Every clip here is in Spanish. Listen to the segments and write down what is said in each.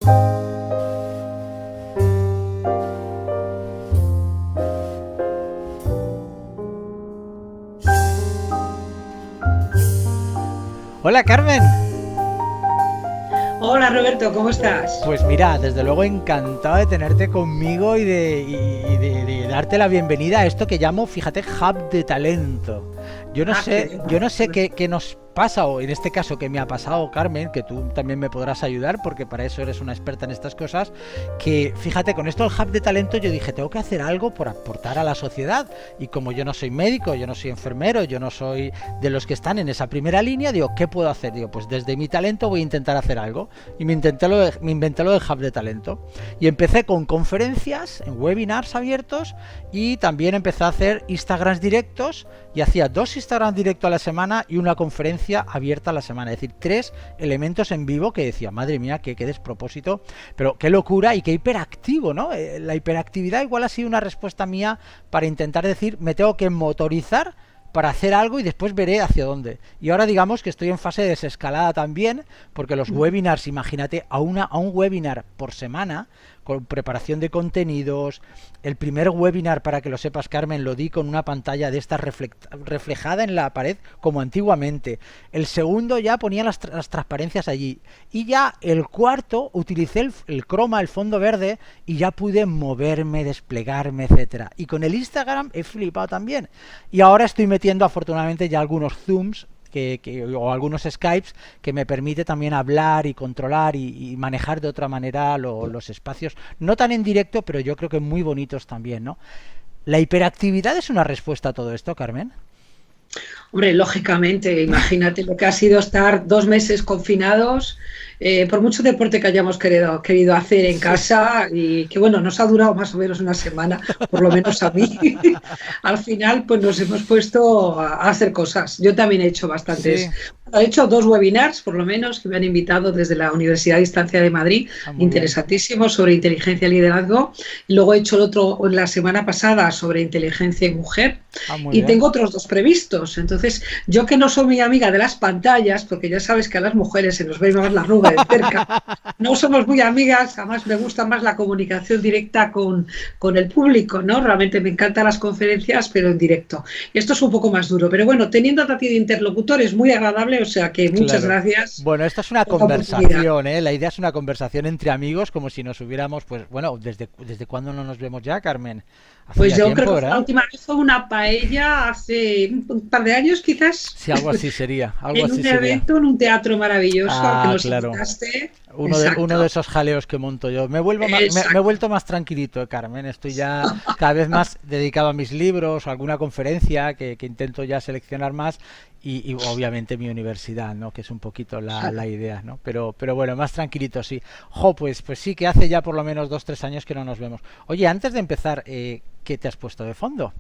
Hola Carmen, Hola Roberto, ¿cómo estás? pues mira, desde luego encantado de tenerte conmigo y de darte la bienvenida a esto que llamo, fíjate, Hub de Talento. Yo no Ah, qué sé, bien. yo no sé qué nos pasa, o en este caso qué me ha pasado, Carmen, que tú también me podrás ayudar, porque para eso eres una experta en estas cosas, que fíjate, con esto del Hub de Talento yo dije, tengo que hacer algo por aportar a la sociedad, y como yo no soy médico, yo no soy enfermero, yo no soy de los que están en esa primera línea, digo, ¿qué puedo hacer? Digo, pues desde mi talento voy a intentar hacer algo, y me inventé lo del Hub de Talento, y empecé con conferencias, en webinars abiertos, y también empecé a hacer Instagrams directos, y hacía 2 Instagram directos a la semana y una conferencia abierta a la semana. Es decir, 3 elementos en vivo que decía, madre mía, qué despropósito, pero qué locura y qué hiperactivo, ¿no? La hiperactividad igual ha sido una respuesta mía para intentar decir, me tengo que motorizar para hacer algo y después veré hacia dónde. Y ahora digamos que estoy en fase de desescalada también, porque los webinars, imagínate, a un webinar por semana, con preparación de contenidos. El primer webinar, para que lo sepas, Carmen, lo di con una pantalla de esta reflejada en la pared como antiguamente. El segundo ya ponía las transparencias allí. Y ya el cuarto utilicé el croma, el fondo verde, y ya pude moverme, desplegarme, etcétera. Y con el Instagram he flipado también. Y ahora estoy metiendo afortunadamente ya algunos zooms o algunos Skypes que me permite también hablar y controlar y manejar de otra manera los espacios, no tan en directo, pero yo creo que muy bonitos también, ¿no? ¿La hiperactividad es una respuesta a todo esto, Carmen? Hombre, lógicamente, imagínate lo que ha sido estar 2 meses confinados, por mucho deporte que hayamos querido hacer en Sí. casa y que bueno, nos ha durado más o menos una semana, por lo menos a mí. Al final, pues nos hemos puesto a hacer cosas. Yo también he hecho bastantes. Sí. Bueno, he hecho 2 webinars, por lo menos, que me han invitado desde la Universidad de Distancia de Madrid, Ah, muy bien. interesantísimos sobre inteligencia y liderazgo. Luego he hecho el otro la semana pasada sobre inteligencia y mujer. Ah, muy Y bien. tengo otros dos previstos. Entonces, yo que no soy muy amiga de las pantallas, porque ya sabes que a las mujeres se nos ve más la arruga de cerca, no somos muy amigas, además me gusta más la comunicación directa con el público, ¿no? Realmente me encantan las conferencias, pero en directo. Esto es un poco más duro, pero bueno, teniendo a ti de interlocutor es muy agradable, o sea que muchas Claro. gracias Bueno, esto es una por la oportunidad. conversación, ¿eh? La idea es una conversación entre amigos, como si nos hubiéramos, pues, bueno, ¿desde cuándo no nos vemos ya, Carmen? Hace Pues ya yo creo tiempo, que la ¿verdad? última vez fue una paella hace un par de años, quizás, Sí, algo así sería, algo en así un sería. evento en un teatro maravilloso al que Ah, nos claro. invitaste. Uno de Exacto, esos jaleos que monto yo. Me he exacto. vuelto más tranquilito, Carmen. Estoy ya cada vez más dedicado a mis libros, a alguna conferencia que intento ya seleccionar más y obviamente mi universidad, ¿no? Que es un poquito la idea, ¿no? Pero bueno, más tranquilito, sí. Jo, pues sí, que hace ya por lo menos 2, 3 años que no nos vemos. Oye, antes de empezar, ¿qué te has puesto de fondo?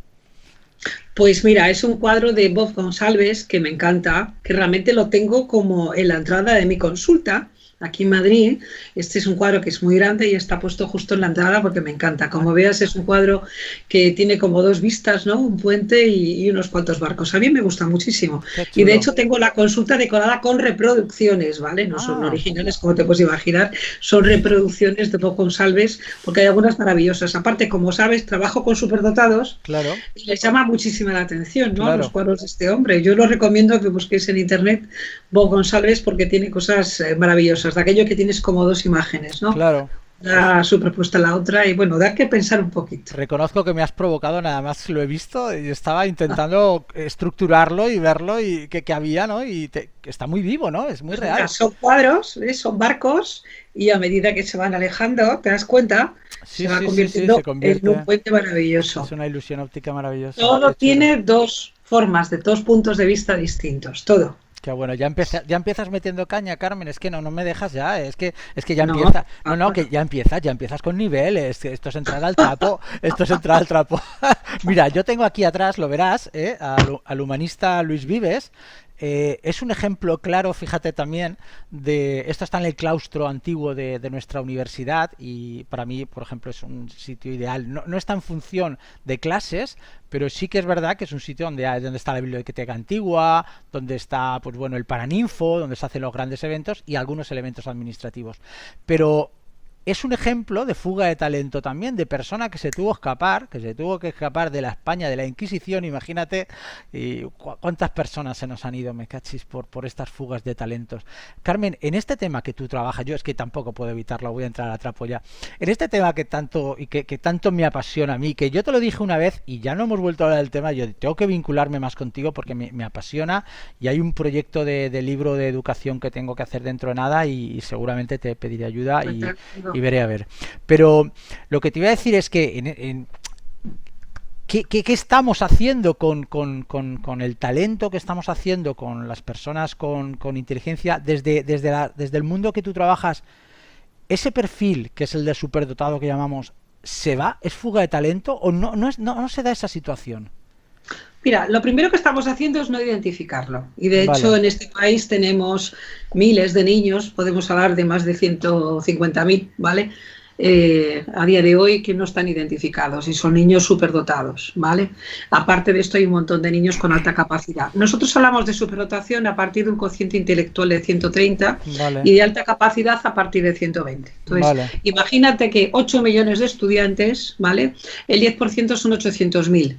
Pues mira, es un cuadro de Bob Gonsalves que me encanta, que realmente lo tengo como en la entrada de mi consulta aquí en Madrid. Este es un cuadro que es muy grande y está puesto justo en la entrada porque me encanta. Ah, Como veas, es un cuadro que tiene como dos vistas, ¿no? Un puente y unos cuantos barcos. A mí me gusta muchísimo. qué Y de chulo. hecho tengo la consulta decorada con reproducciones, ¿vale? No son Ah, originales, como te puedes imaginar, son reproducciones de Bob Gonsalves porque hay algunas maravillosas. Aparte, como sabes, trabajo con superdotados claro, y les llama muchísima la atención, ¿no? Los claro, cuadros de este hombre. Yo lo recomiendo que busquéis en internet Bo González porque tiene cosas maravillosas, de aquello que tienes como dos imágenes, ¿no? claro. Pues Una superpuesta a la otra y bueno, da que pensar un poquito. reconozco que me has provocado, nada más lo he visto y estaba intentando estructurarlo y verlo y que había, ¿no? Que está muy vivo, ¿no? Es muy Pues mira, real. son cuadros, ¿ves? Son barcos y a medida que se van alejando, te das cuenta, se Sí, va sí, sí, sí, se convirtiendo en un convierte. puente Es maravilloso. una ilusión óptica maravillosa. Todo Qué chulo. tiene dos formas, de dos puntos de vista distintos, todo. Qué bueno, ya empiezas metiendo caña, Carmen, es que no me dejas ya, es que ya No, empieza, por no, que favor. ya empiezas con niveles, que esto es entrar al trapo, esto es entrar al trapo. Mira, yo tengo aquí atrás, lo verás, al humanista Luis Vives, es un ejemplo claro, fíjate también, esto está en el claustro antiguo de nuestra universidad y para mí, por ejemplo, es un sitio ideal. No está en función de clases, pero sí que es verdad que es un sitio donde está la biblioteca antigua, donde está, pues bueno, el Paraninfo, donde se hacen los grandes eventos y algunos elementos administrativos. Pero es un ejemplo de fuga de talento también, de persona que se tuvo que escapar de la España de la Inquisición. Imagínate cuántas personas se nos han ido, me cachis, por estas fugas de talentos. Carmen, en este tema que tú trabajas, yo es que tampoco puedo evitarlo, voy a entrar a trapo ya. En este tema que tanto me apasiona a mí, que yo te lo dije una vez y ya no hemos vuelto a hablar del tema, yo tengo que vincularme más contigo porque me apasiona, y hay un proyecto de libro de educación que tengo que hacer dentro de nada, y seguramente te pediré ayuda y veré a ver. Pero lo que te iba a decir es que ¿qué estamos haciendo con el talento que estamos haciendo con las personas con inteligencia desde el mundo que tú trabajas? ¿Ese perfil, que es el de superdotado que llamamos, se va? ¿Es fuga de talento o no se da esa situación? Mira, lo primero que estamos haciendo es no identificarlo. Y de hecho, en este país tenemos miles de niños, podemos hablar de más de 150.000, ¿vale? A día de hoy, que no están identificados y son niños superdotados, ¿vale? Aparte de esto, hay un montón de niños con alta capacidad. Nosotros hablamos de superdotación a partir de un cociente intelectual de 130 y de alta capacidad a partir de 120. Entonces, imagínate que 8 millones de estudiantes, ¿vale? El 10% son 800.000.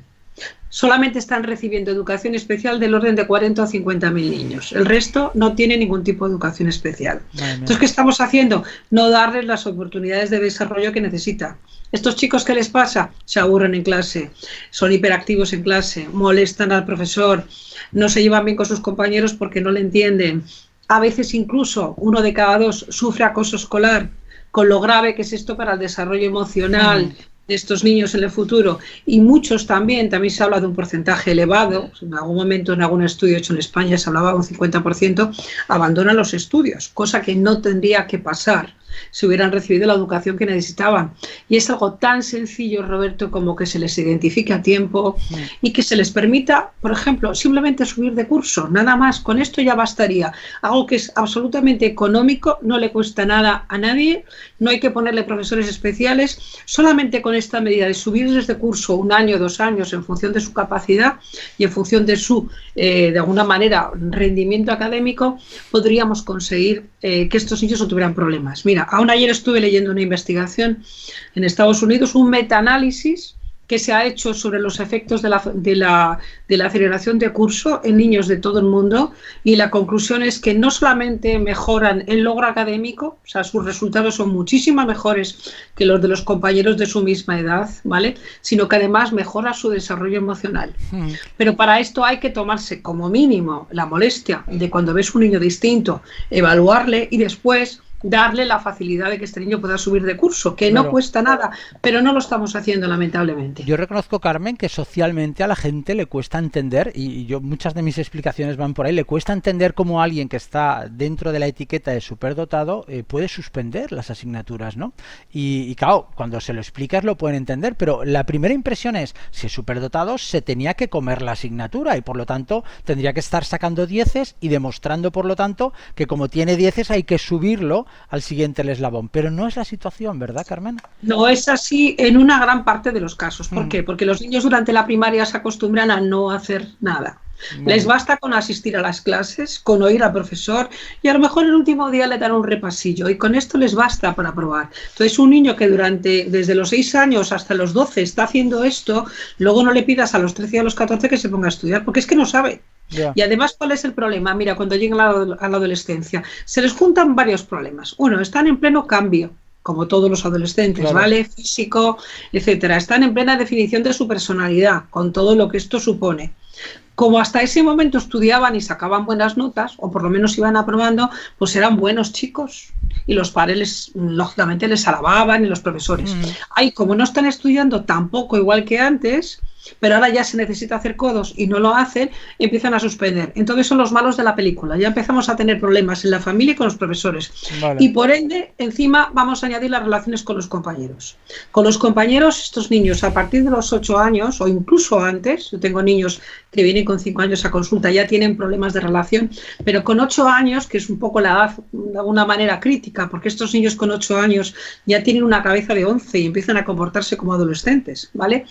Solamente están recibiendo educación especial del orden de 40 o 50.000 niños. El resto no tiene ningún tipo de educación especial. Entonces, ¿qué estamos haciendo? No darles las oportunidades de desarrollo que necesitan. ¿Estos chicos qué les pasa? Se aburren en clase, son hiperactivos en clase, molestan al profesor, no se llevan bien con sus compañeros porque no le entienden. A veces incluso 1 de cada 2 sufre acoso escolar, con lo grave que es esto para el desarrollo emocional de estos niños en el futuro. Y muchos también se habla de un porcentaje elevado, en algún momento en algún estudio hecho en España se hablaba de un 50%, abandonan los estudios, cosa que no tendría que pasar si hubieran recibido la educación que necesitaban. Y es algo tan sencillo, Roberto, como que se les identifique a tiempo y que se les permita, por ejemplo, simplemente subir de curso, nada más. Con esto ya bastaría. Algo que es absolutamente económico, no le cuesta nada a nadie, no hay que ponerle profesores especiales. Solamente con esta medida de subirles de curso 1 año, 2 años, en función de su capacidad y en función de su, de alguna manera, rendimiento académico, podríamos conseguir que estos niños no tuvieran problemas. Mira, aún ayer estuve leyendo una investigación en Estados Unidos, un metaanálisis que se ha hecho sobre los efectos de la aceleración de curso en niños de todo el mundo, y la conclusión es que no solamente mejoran el logro académico, o sea, sus resultados son muchísimo mejores que los de los compañeros de su misma edad, ¿vale? Sino que además mejora su desarrollo emocional. Pero para esto hay que tomarse como mínimo la molestia de, cuando ves un niño distinto, evaluarle y después darle la facilidad de que este niño pueda subir de curso, que no cuesta nada, pero no lo estamos haciendo, lamentablemente. Yo reconozco, Carmen, que socialmente a la gente le cuesta entender, y yo muchas de mis explicaciones van por ahí, le cuesta entender cómo alguien que está dentro de la etiqueta de superdotado puede suspender las asignaturas, ¿no? Y claro, cuando se lo explicas lo pueden entender, pero la primera impresión es, si es superdotado, se tenía que comer la asignatura y por lo tanto tendría que estar sacando 10 y demostrando, por lo tanto, que como tiene 10 hay que subirlo al siguiente eslabón. Pero no es la situación, ¿verdad, Carmen? No es así en una gran parte de los casos. ¿Por qué? Porque los niños durante la primaria se acostumbran a no hacer nada. Les basta con asistir a las clases, con oír al profesor, y a lo mejor el último día le dan un repasillo, y con esto les basta para aprobar. Entonces, un niño que desde los 6 años hasta los 12 está haciendo esto, luego no le pidas a los 13 y a los 14 que se ponga a estudiar, porque es que no sabe. Y además, ¿cuál es el problema? Mira, cuando llegan a la adolescencia, se les juntan varios problemas. Uno, están en pleno cambio, como todos los adolescentes, ¿vale? Físico, etcétera. Están en plena definición de su personalidad, con todo lo que esto supone. Como hasta ese momento estudiaban y sacaban buenas notas, o por lo menos iban aprobando, pues eran buenos chicos. Y los padres, lógicamente, les alababan, y los profesores. Ay, como no están estudiando tampoco igual que antes, pero ahora ya se necesita hacer codos y no lo hacen, empiezan a suspender. Entonces son los malos de la película. Ya empezamos a tener problemas en la familia y con los profesores. Y por ende, encima vamos a añadir las relaciones con los compañeros. Con los compañeros, estos niños a partir de los 8 años o incluso antes, yo tengo niños que vienen con 5 años a consulta, ya tienen problemas de relación, pero con 8 años, que es un poco la edad de alguna manera crítica, porque estos niños con 8 años ya tienen una cabeza de 11 y empiezan a comportarse como adolescentes, ¿vale?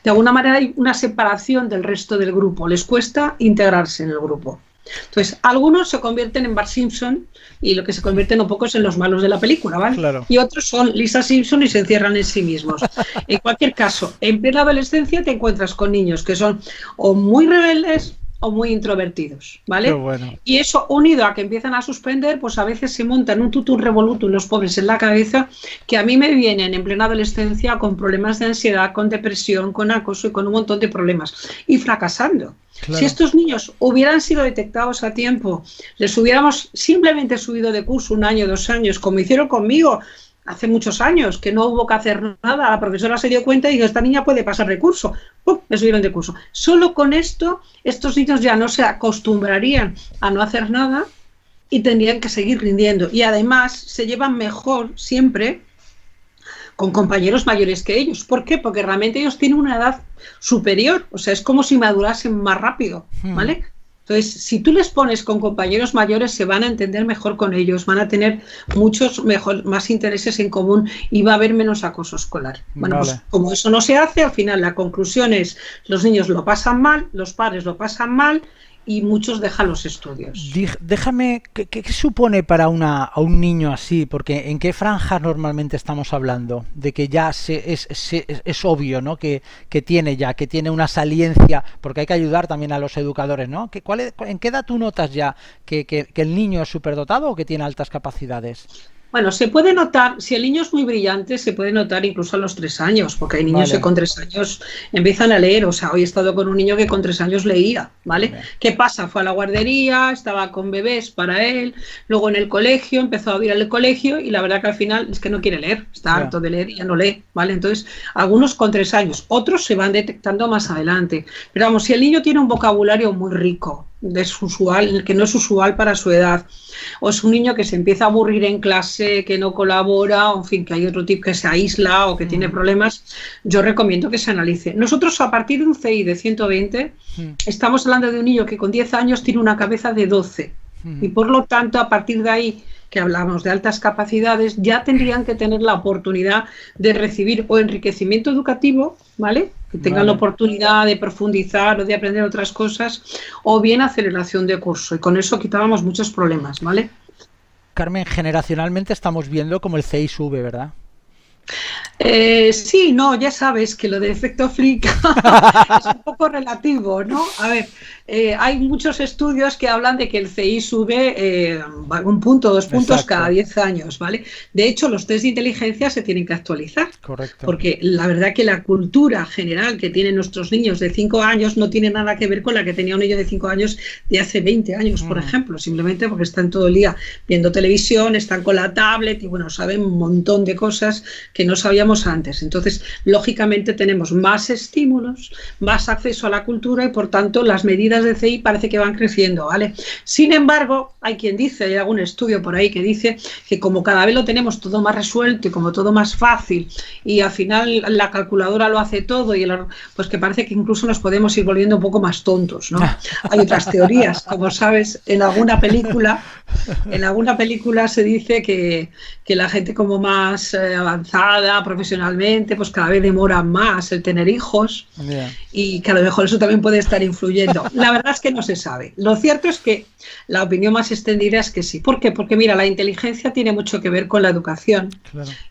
De alguna manera hay una separación del resto del grupo, les cuesta integrarse en el grupo. Entonces, algunos se convierten en Bart Simpson y lo que se convierten un poco es en los malos de la película, ¿vale? Claro. Y otros son Lisa Simpson y se encierran en sí mismos. En cualquier caso, en plena adolescencia te encuentras con niños que son o muy rebeldes o muy introvertidos, ¿vale? Qué bueno. Y eso unido a que empiezan a suspender, pues a veces se montan un tutum revolutum los pobres en la cabeza, que a mí me vienen en plena adolescencia con problemas de ansiedad, con depresión, con acoso y con un montón de problemas, y fracasando. Claro. Si estos niños hubieran sido detectados a tiempo, les hubiéramos simplemente subido de curso 1 año, 2 años, como hicieron conmigo hace muchos años, que no hubo que hacer nada, la profesora se dio cuenta y dijo, esta niña puede pasar de curso. ¡Pum! Me subieron de curso. Solo con esto, estos niños ya no se acostumbrarían a no hacer nada y tendrían que seguir rindiendo. Y además se llevan mejor siempre con compañeros mayores que ellos. ¿Por qué? Porque realmente ellos tienen una edad superior, o sea, es como si madurasen más rápido, ¿vale? Entonces, si tú les pones con compañeros mayores, se van a entender mejor con ellos, van a tener más intereses en común y va a haber menos acoso escolar. Bueno, vale. Pues como eso no se hace, al final la conclusión es, los niños lo pasan mal, los padres lo pasan mal y muchos dejan los estudios. Déjame, ¿qué supone para a un niño así? Porque ¿en qué franjas normalmente estamos hablando? De que ya es obvio, ¿no? Que tiene una saliencia, porque hay que ayudar también a los educadores, ¿no? ¿En qué edad tú notas ya que el niño es superdotado o que tiene altas capacidades? Bueno, se puede notar, si el niño es muy brillante, se puede notar incluso a los 3 años, porque hay niños que con 3 años empiezan a leer. O sea, hoy he estado con un niño que con 3 años leía, ¿vale? ¿Qué pasa? Fue a la guardería, estaba con bebés para él, luego en el colegio, empezó a ir al colegio y la verdad que al final es que no quiere leer, está harto de leer y ya no lee, ¿vale? Entonces, algunos con 3 años, otros se van detectando más adelante. Pero vamos, si el niño tiene un vocabulario muy rico, desusual, que no es usual para su edad, o es un niño que se empieza a aburrir en clase, que no colabora, o en fin, que hay otro tipo que se aísla o que tiene problemas, yo recomiendo que se analice. Nosotros a partir de un CI de 120 estamos hablando de un niño que con 10 años tiene una cabeza de 12 y por lo tanto a partir de ahí que hablamos de altas capacidades, ya tendrían que tener la oportunidad de recibir o enriquecimiento educativo, ¿vale? Que tengan la oportunidad de profundizar o de aprender otras cosas, o bien aceleración de curso. Y con eso quitábamos muchos problemas, ¿vale? Carmen, generacionalmente estamos viendo como el CI sube, ¿verdad? Sí, no, ya sabes que lo de efecto Flick es un poco relativo, ¿no? A ver, hay muchos estudios que hablan de que el CI sube 1 punto, 2 puntos cada 10 años, ¿vale? De hecho, los test de inteligencia se tienen que actualizar. Correcto. Porque la verdad que la cultura general que tienen nuestros niños de 5 años no tiene nada que ver con la que tenía un niño de 5 años de hace 20 años, por ejemplo, simplemente porque están todo el día viendo televisión, están con la tablet y bueno, saben un montón de cosas que no sabíamos antes. Entonces, lógicamente tenemos más estímulos, más acceso a la cultura y por tanto las medidas de CI parece que van creciendo, ¿vale? Sin embargo, hay quien dice, hay algún estudio por ahí que dice que como cada vez lo tenemos todo más resuelto y como todo más fácil y al final la calculadora lo hace todo y pues que parece que incluso nos podemos ir volviendo un poco más tontos, ¿no? Hay otras teorías, como sabes, en alguna película se dice que la gente como más avanzada profesionalmente, pues cada vez demora más el tener hijos y que a lo mejor eso también puede estar influyendo. La verdad es que no se sabe. Lo cierto es que la opinión más extendida es que sí. ¿Por qué? Porque mira, la inteligencia tiene mucho que ver con la educación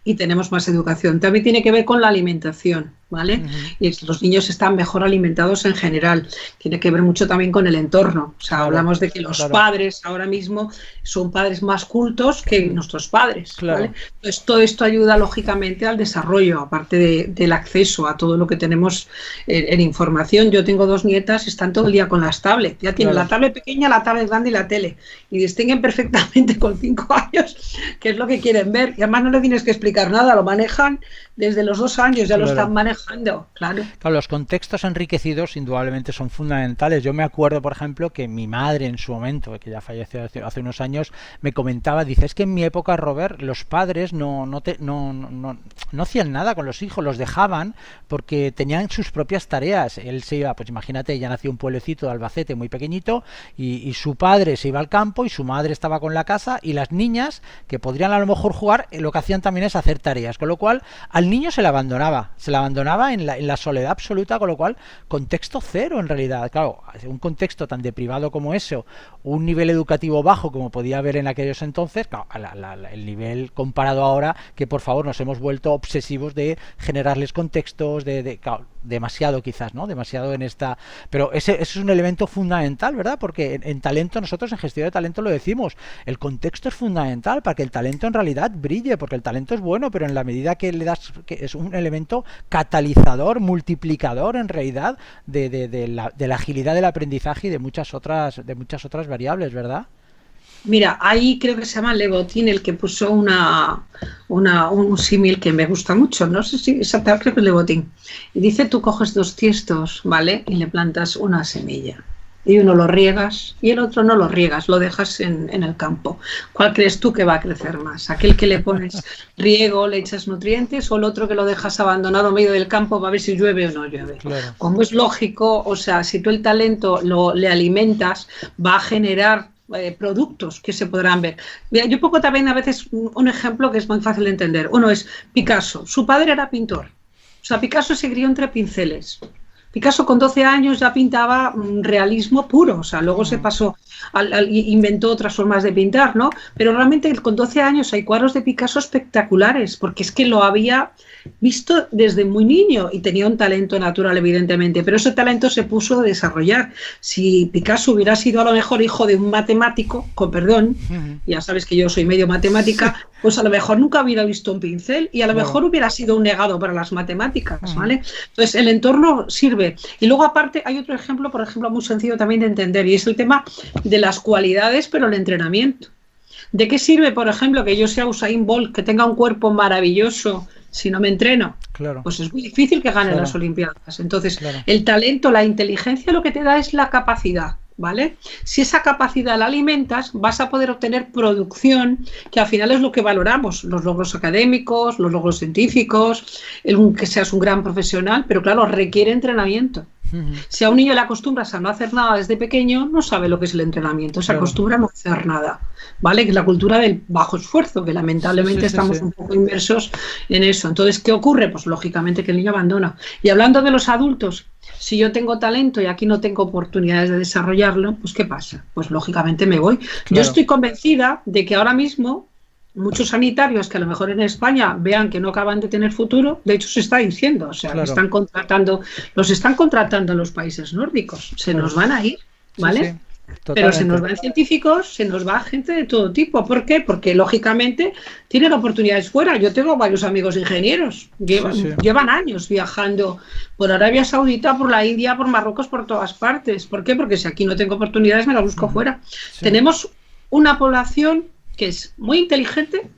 y tenemos más educación. También tiene que ver con la alimentación, ¿vale? Y los niños están mejor alimentados en general. Tiene que ver mucho también con el entorno. O sea, hablamos de que los padres ahora mismo son padres más cultos que nuestros padres, ¿vale? Entonces, todo esto ayuda lógicamente al desarrollo, aparte del acceso a todo lo que tenemos en información. Yo tengo 2 nietas, están todo el día con las tablets. Ya tienen la tablet pequeña, la tablet grande y la tele. Y distinguen perfectamente con 5 años qué es lo que quieren ver. Y además no le tienes que explicar nada, lo manejan desde los 2 años, ya lo están manejando, claro. Los contextos enriquecidos indudablemente son fundamentales. Yo me acuerdo, por ejemplo, que mi madre en su momento, que ya falleció hace unos años, me comentaba, dice, es que en mi época, Robert, los padres no hacían nada con los hijos, los dejaban porque tenían sus propias tareas. Él se iba, pues imagínate, ya nació un pueblecito de Albacete muy pequeñito y su padre se iba al campo y su madre estaba con la casa y las niñas, que podrían a lo mejor jugar, lo que hacían también es hacer tareas, con lo cual al niño se le abandonaba en la soledad absoluta, con lo cual contexto cero en realidad. Claro, un contexto tan deprivado como eso, un nivel educativo bajo como podía haber en aquellos entonces, claro, el nivel comparado ahora, que por favor nos hemos vuelto obsesivos de generarles contextos, claro, demasiado quizás, ¿no? Demasiado en esta... Pero ese es un elemento fundamental, ¿verdad? Porque en talento, nosotros en gestión de talento lo decimos, el contexto es fundamental para que el talento en realidad brille, porque el talento es bueno, pero en la medida que le das, que es un elemento catalizador, multiplicador en realidad de la agilidad del aprendizaje y de muchas otras variables, ¿verdad? Mira, ahí creo que se llama Levotin el que puso un símil que me gusta mucho, no sé si exactamente, creo que es Levotin. Y dice, tú coges dos tiestos, ¿vale? Y le plantas una semilla. Y uno lo riegas y el otro no lo riegas, lo dejas en el campo. ¿Cuál crees tú que va a crecer más? ¿Aquel que le pones riego, le echas nutrientes, o el otro que lo dejas abandonado en medio del campo para ver si llueve o no llueve? Claro. Como es lógico, o sea, si tú el talento le alimentas, va a generar productos que se podrán ver. Mira, yo pongo también a veces un ejemplo que es muy fácil de entender. Uno es Picasso. Su padre era pintor. O sea, Picasso se crió entre pinceles. Picasso con 12 años ya pintaba realismo puro, o sea, luego se pasó, inventó otras formas de pintar, ¿no? Pero realmente con 12 años hay cuadros de Picasso espectaculares, porque es que lo había visto desde muy niño y tenía un talento natural, evidentemente, pero ese talento se puso a desarrollar. Si Picasso hubiera sido a lo mejor hijo de un matemático, con perdón, ya sabes que yo soy medio matemática, pues a lo mejor nunca hubiera visto un pincel y a lo mejor hubiera sido un negado para las matemáticas, ¿vale? Entonces el entorno sirve. Y luego aparte hay otro ejemplo, por ejemplo, muy sencillo también de entender, y es el tema de las cualidades, pero el entrenamiento. ¿De qué sirve, por ejemplo, que yo sea Usain Bolt, que tenga un cuerpo maravilloso, si no me entreno? Claro. Pues es muy difícil que gane las Olimpiadas. Entonces, el talento, la inteligencia, lo que te da es la capacidad, ¿vale? Si esa capacidad la alimentas, vas a poder obtener producción, que al final es lo que valoramos, los logros académicos, los logros científicos, que seas un gran profesional, pero claro, requiere entrenamiento. Si a un niño le acostumbras a no hacer nada desde pequeño, no sabe lo que es el entrenamiento, se acostumbra a no hacer nada, ¿vale? Que es la cultura del bajo esfuerzo, que lamentablemente estamos un poco inmersos en eso. Entonces, ¿qué ocurre? Pues lógicamente que el niño abandona. Y hablando de los adultos, si yo tengo talento y aquí no tengo oportunidades de desarrollarlo, pues ¿qué pasa? Pues lógicamente me voy. Yo estoy convencida de que ahora mismo muchos sanitarios que a lo mejor en España vean que no acaban de tener futuro, de hecho se está diciendo, o sea, están contratando, los están contratando en los países nórdicos, se nos van a ir, ¿vale? Pero se nos van científicos, se nos va gente de todo tipo. ¿Por qué? Porque lógicamente tienen oportunidades fuera. Yo tengo varios amigos ingenieros, llevan años viajando por Arabia Saudita, por la India, por Marruecos, por todas partes. ¿Por qué? Porque si aquí no tengo oportunidades me las busco fuera. Tenemos una población que es muy inteligente,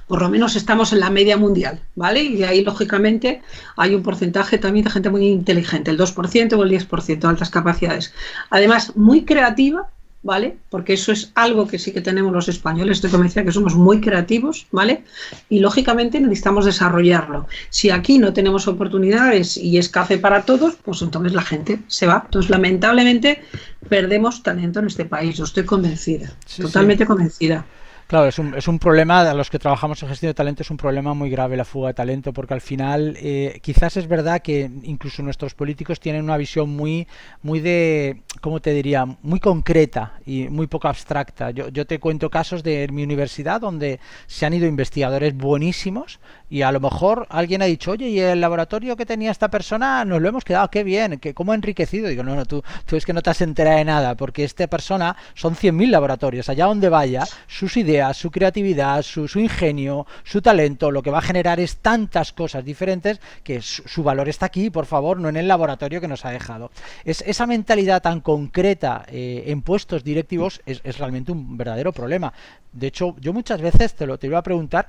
por lo menos estamos en la media mundial, ¿vale? Y de ahí, lógicamente, hay un porcentaje también de gente muy inteligente, el 2% o el 10% de altas capacidades. Además, muy creativa, ¿vale? Porque eso es algo que sí que tenemos los españoles, estoy convencida que somos muy creativos, ¿vale? Y, lógicamente, necesitamos desarrollarlo. Si aquí no tenemos oportunidades y es café para todos, pues entonces la gente se va. Entonces, lamentablemente, perdemos talento en este país, yo estoy convencida, totalmente convencida. Claro, es un problema, a los que trabajamos en gestión de talento es un problema muy grave la fuga de talento, porque al final quizás es verdad que incluso nuestros políticos tienen una visión muy de, ¿cómo te diría?, muy concreta y muy poco abstracta. Yo te cuento casos de mi universidad donde se han ido investigadores buenísimos y a lo mejor alguien ha dicho, oye, ¿y el laboratorio que tenía esta persona nos lo hemos quedado? ¡Qué bien! ¿Cómo ha enriquecido? Digo, no, tú es que no te has enterado de nada, porque esta persona son 100.000 laboratorios, allá donde vaya, sus ideas, su creatividad, su ingenio, su talento, lo que va a generar es tantas cosas diferentes que su valor está aquí, por favor, no en el laboratorio que nos ha dejado. Esa mentalidad tan concreta en puestos directivos es realmente un verdadero problema. De hecho, yo muchas veces te iba a preguntar,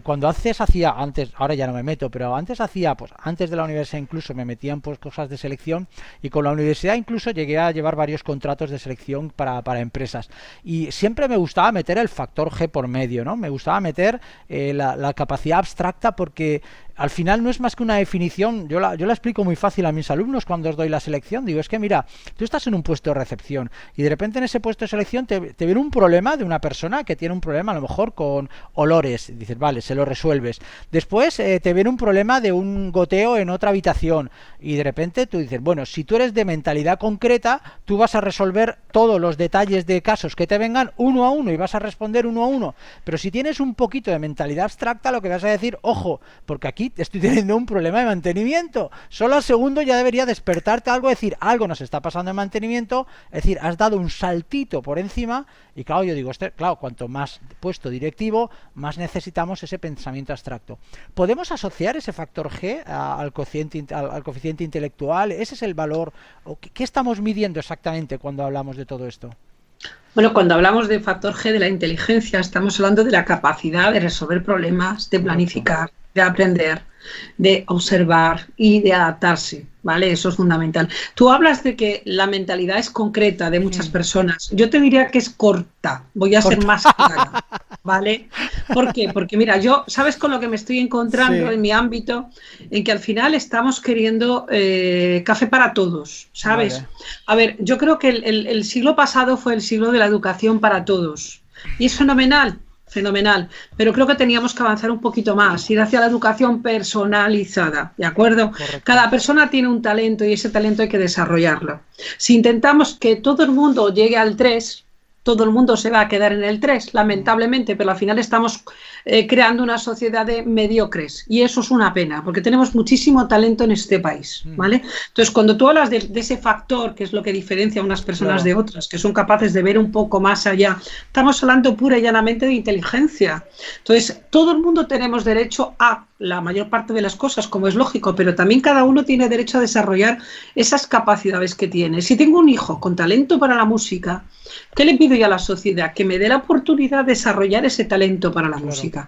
cuando haces hacía antes, ahora ya no me meto, pero antes hacía, pues antes de la universidad incluso me metían pues cosas de selección, y con la universidad incluso llegué a llevar varios contratos de selección para empresas. Y siempre me gustaba meter el factor G por medio, ¿no? Me gustaba meter la capacidad abstracta, porque al final no es más que una definición. Yo la explico muy fácil a mis alumnos cuando os doy la selección. Digo, es que mira, tú estás en un puesto de recepción y de repente en ese puesto de selección te viene un problema de una persona que tiene un problema a lo mejor con olores. Dices, vale, se lo resuelves. Después te viene un problema de un goteo en otra habitación y de repente tú dices, bueno, si tú eres de mentalidad concreta, tú vas a resolver todos los detalles de casos que te vengan uno a uno y vas a responder uno a uno. Pero si tienes un poquito de mentalidad abstracta, lo que vas a decir, ojo, porque aquí estoy teniendo un problema de mantenimiento. Solo al segundo ya debería despertarte algo, decir, algo nos está pasando en mantenimiento, es decir, has dado un saltito por encima. Y claro, yo digo, claro, cuanto más puesto directivo, más necesitamos ese pensamiento abstracto. ¿Podemos asociar ese factor G al coeficiente intelectual? ¿Ese es el valor? ¿Qué estamos midiendo exactamente cuando hablamos de todo esto? Bueno, cuando hablamos de factor G de la inteligencia, estamos hablando de la capacidad de resolver problemas, de planificar, de aprender, de observar y de adaptarse, ¿vale? Eso es fundamental. Tú hablas de que la mentalidad es concreta de muchas personas. Yo te diría que es corta. Voy a ser más clara, ¿vale? ¿Por qué? Porque mira, yo, ¿sabes con lo que me estoy encontrando en mi ámbito? En que al final estamos queriendo café para todos, ¿sabes? Vale. A ver, yo creo que el siglo pasado fue el siglo de la educación para todos. Y es fenomenal. Fenomenal, pero creo que teníamos que avanzar un poquito más, ir hacia la educación personalizada, ¿de acuerdo? Correcto. Cada persona tiene un talento y ese talento hay que desarrollarlo. Si intentamos que todo el mundo llegue al 3, todo el mundo se va a quedar en el 3, lamentablemente, pero al final estamos creando una sociedad de mediocres y eso es una pena, porque tenemos muchísimo talento en este país, ¿vale? Entonces, cuando tú hablas de ese factor, que es lo que diferencia a unas personas de otras, que son capaces de ver un poco más allá, estamos hablando pura y llanamente de inteligencia. Entonces, todo el mundo tenemos derecho a la mayor parte de las cosas, como es lógico, pero también cada uno tiene derecho a desarrollar esas capacidades que tiene. Si tengo un hijo con talento para la música, ¿qué le pido yo a la sociedad? Que me dé la oportunidad de desarrollar ese talento para la música.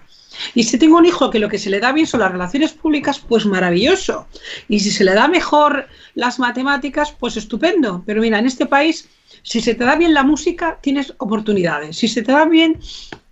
Y si tengo un hijo que lo que se le da bien son las relaciones públicas, pues maravilloso. Y si se le da mejor las matemáticas, pues estupendo. Pero mira, en este país, si se te da bien la música, tienes oportunidades. Si se te da bien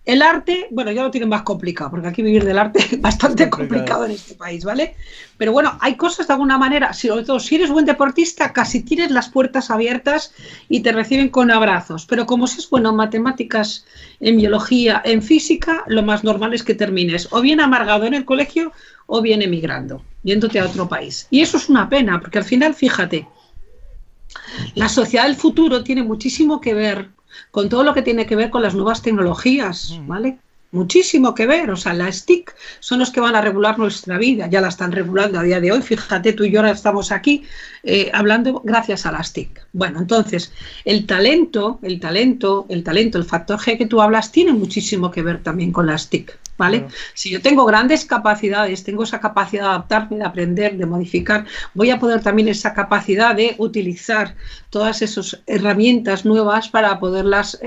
el arte, bueno, ya lo tienen más complicado, porque aquí vivir del arte es bastante complicado en este país, ¿vale? Pero bueno, hay cosas de alguna manera, sobre todo si eres buen deportista, casi tienes las puertas abiertas y te reciben con abrazos. Pero como seas bueno en matemáticas, en biología, en física, lo más normal es que termines o bien amargado en el colegio o bien emigrando, yéndote a otro país. Y eso es una pena, porque al final, fíjate, la sociedad del futuro tiene muchísimo que ver con todo lo que tiene que ver con las nuevas tecnologías, ¿vale? Muchísimo que ver, o sea, las TIC son los que van a regular nuestra vida, ya la están regulando a día de hoy, fíjate, tú y yo ahora estamos aquí hablando gracias a las TIC. Bueno, entonces, el factor G que tú hablas tiene muchísimo que ver también con las TIC, ¿vale? Claro. Si yo tengo grandes capacidades, tengo esa capacidad de adaptarme, de aprender, de modificar, voy a poder también esa capacidad de utilizar todas esas herramientas nuevas para poderlas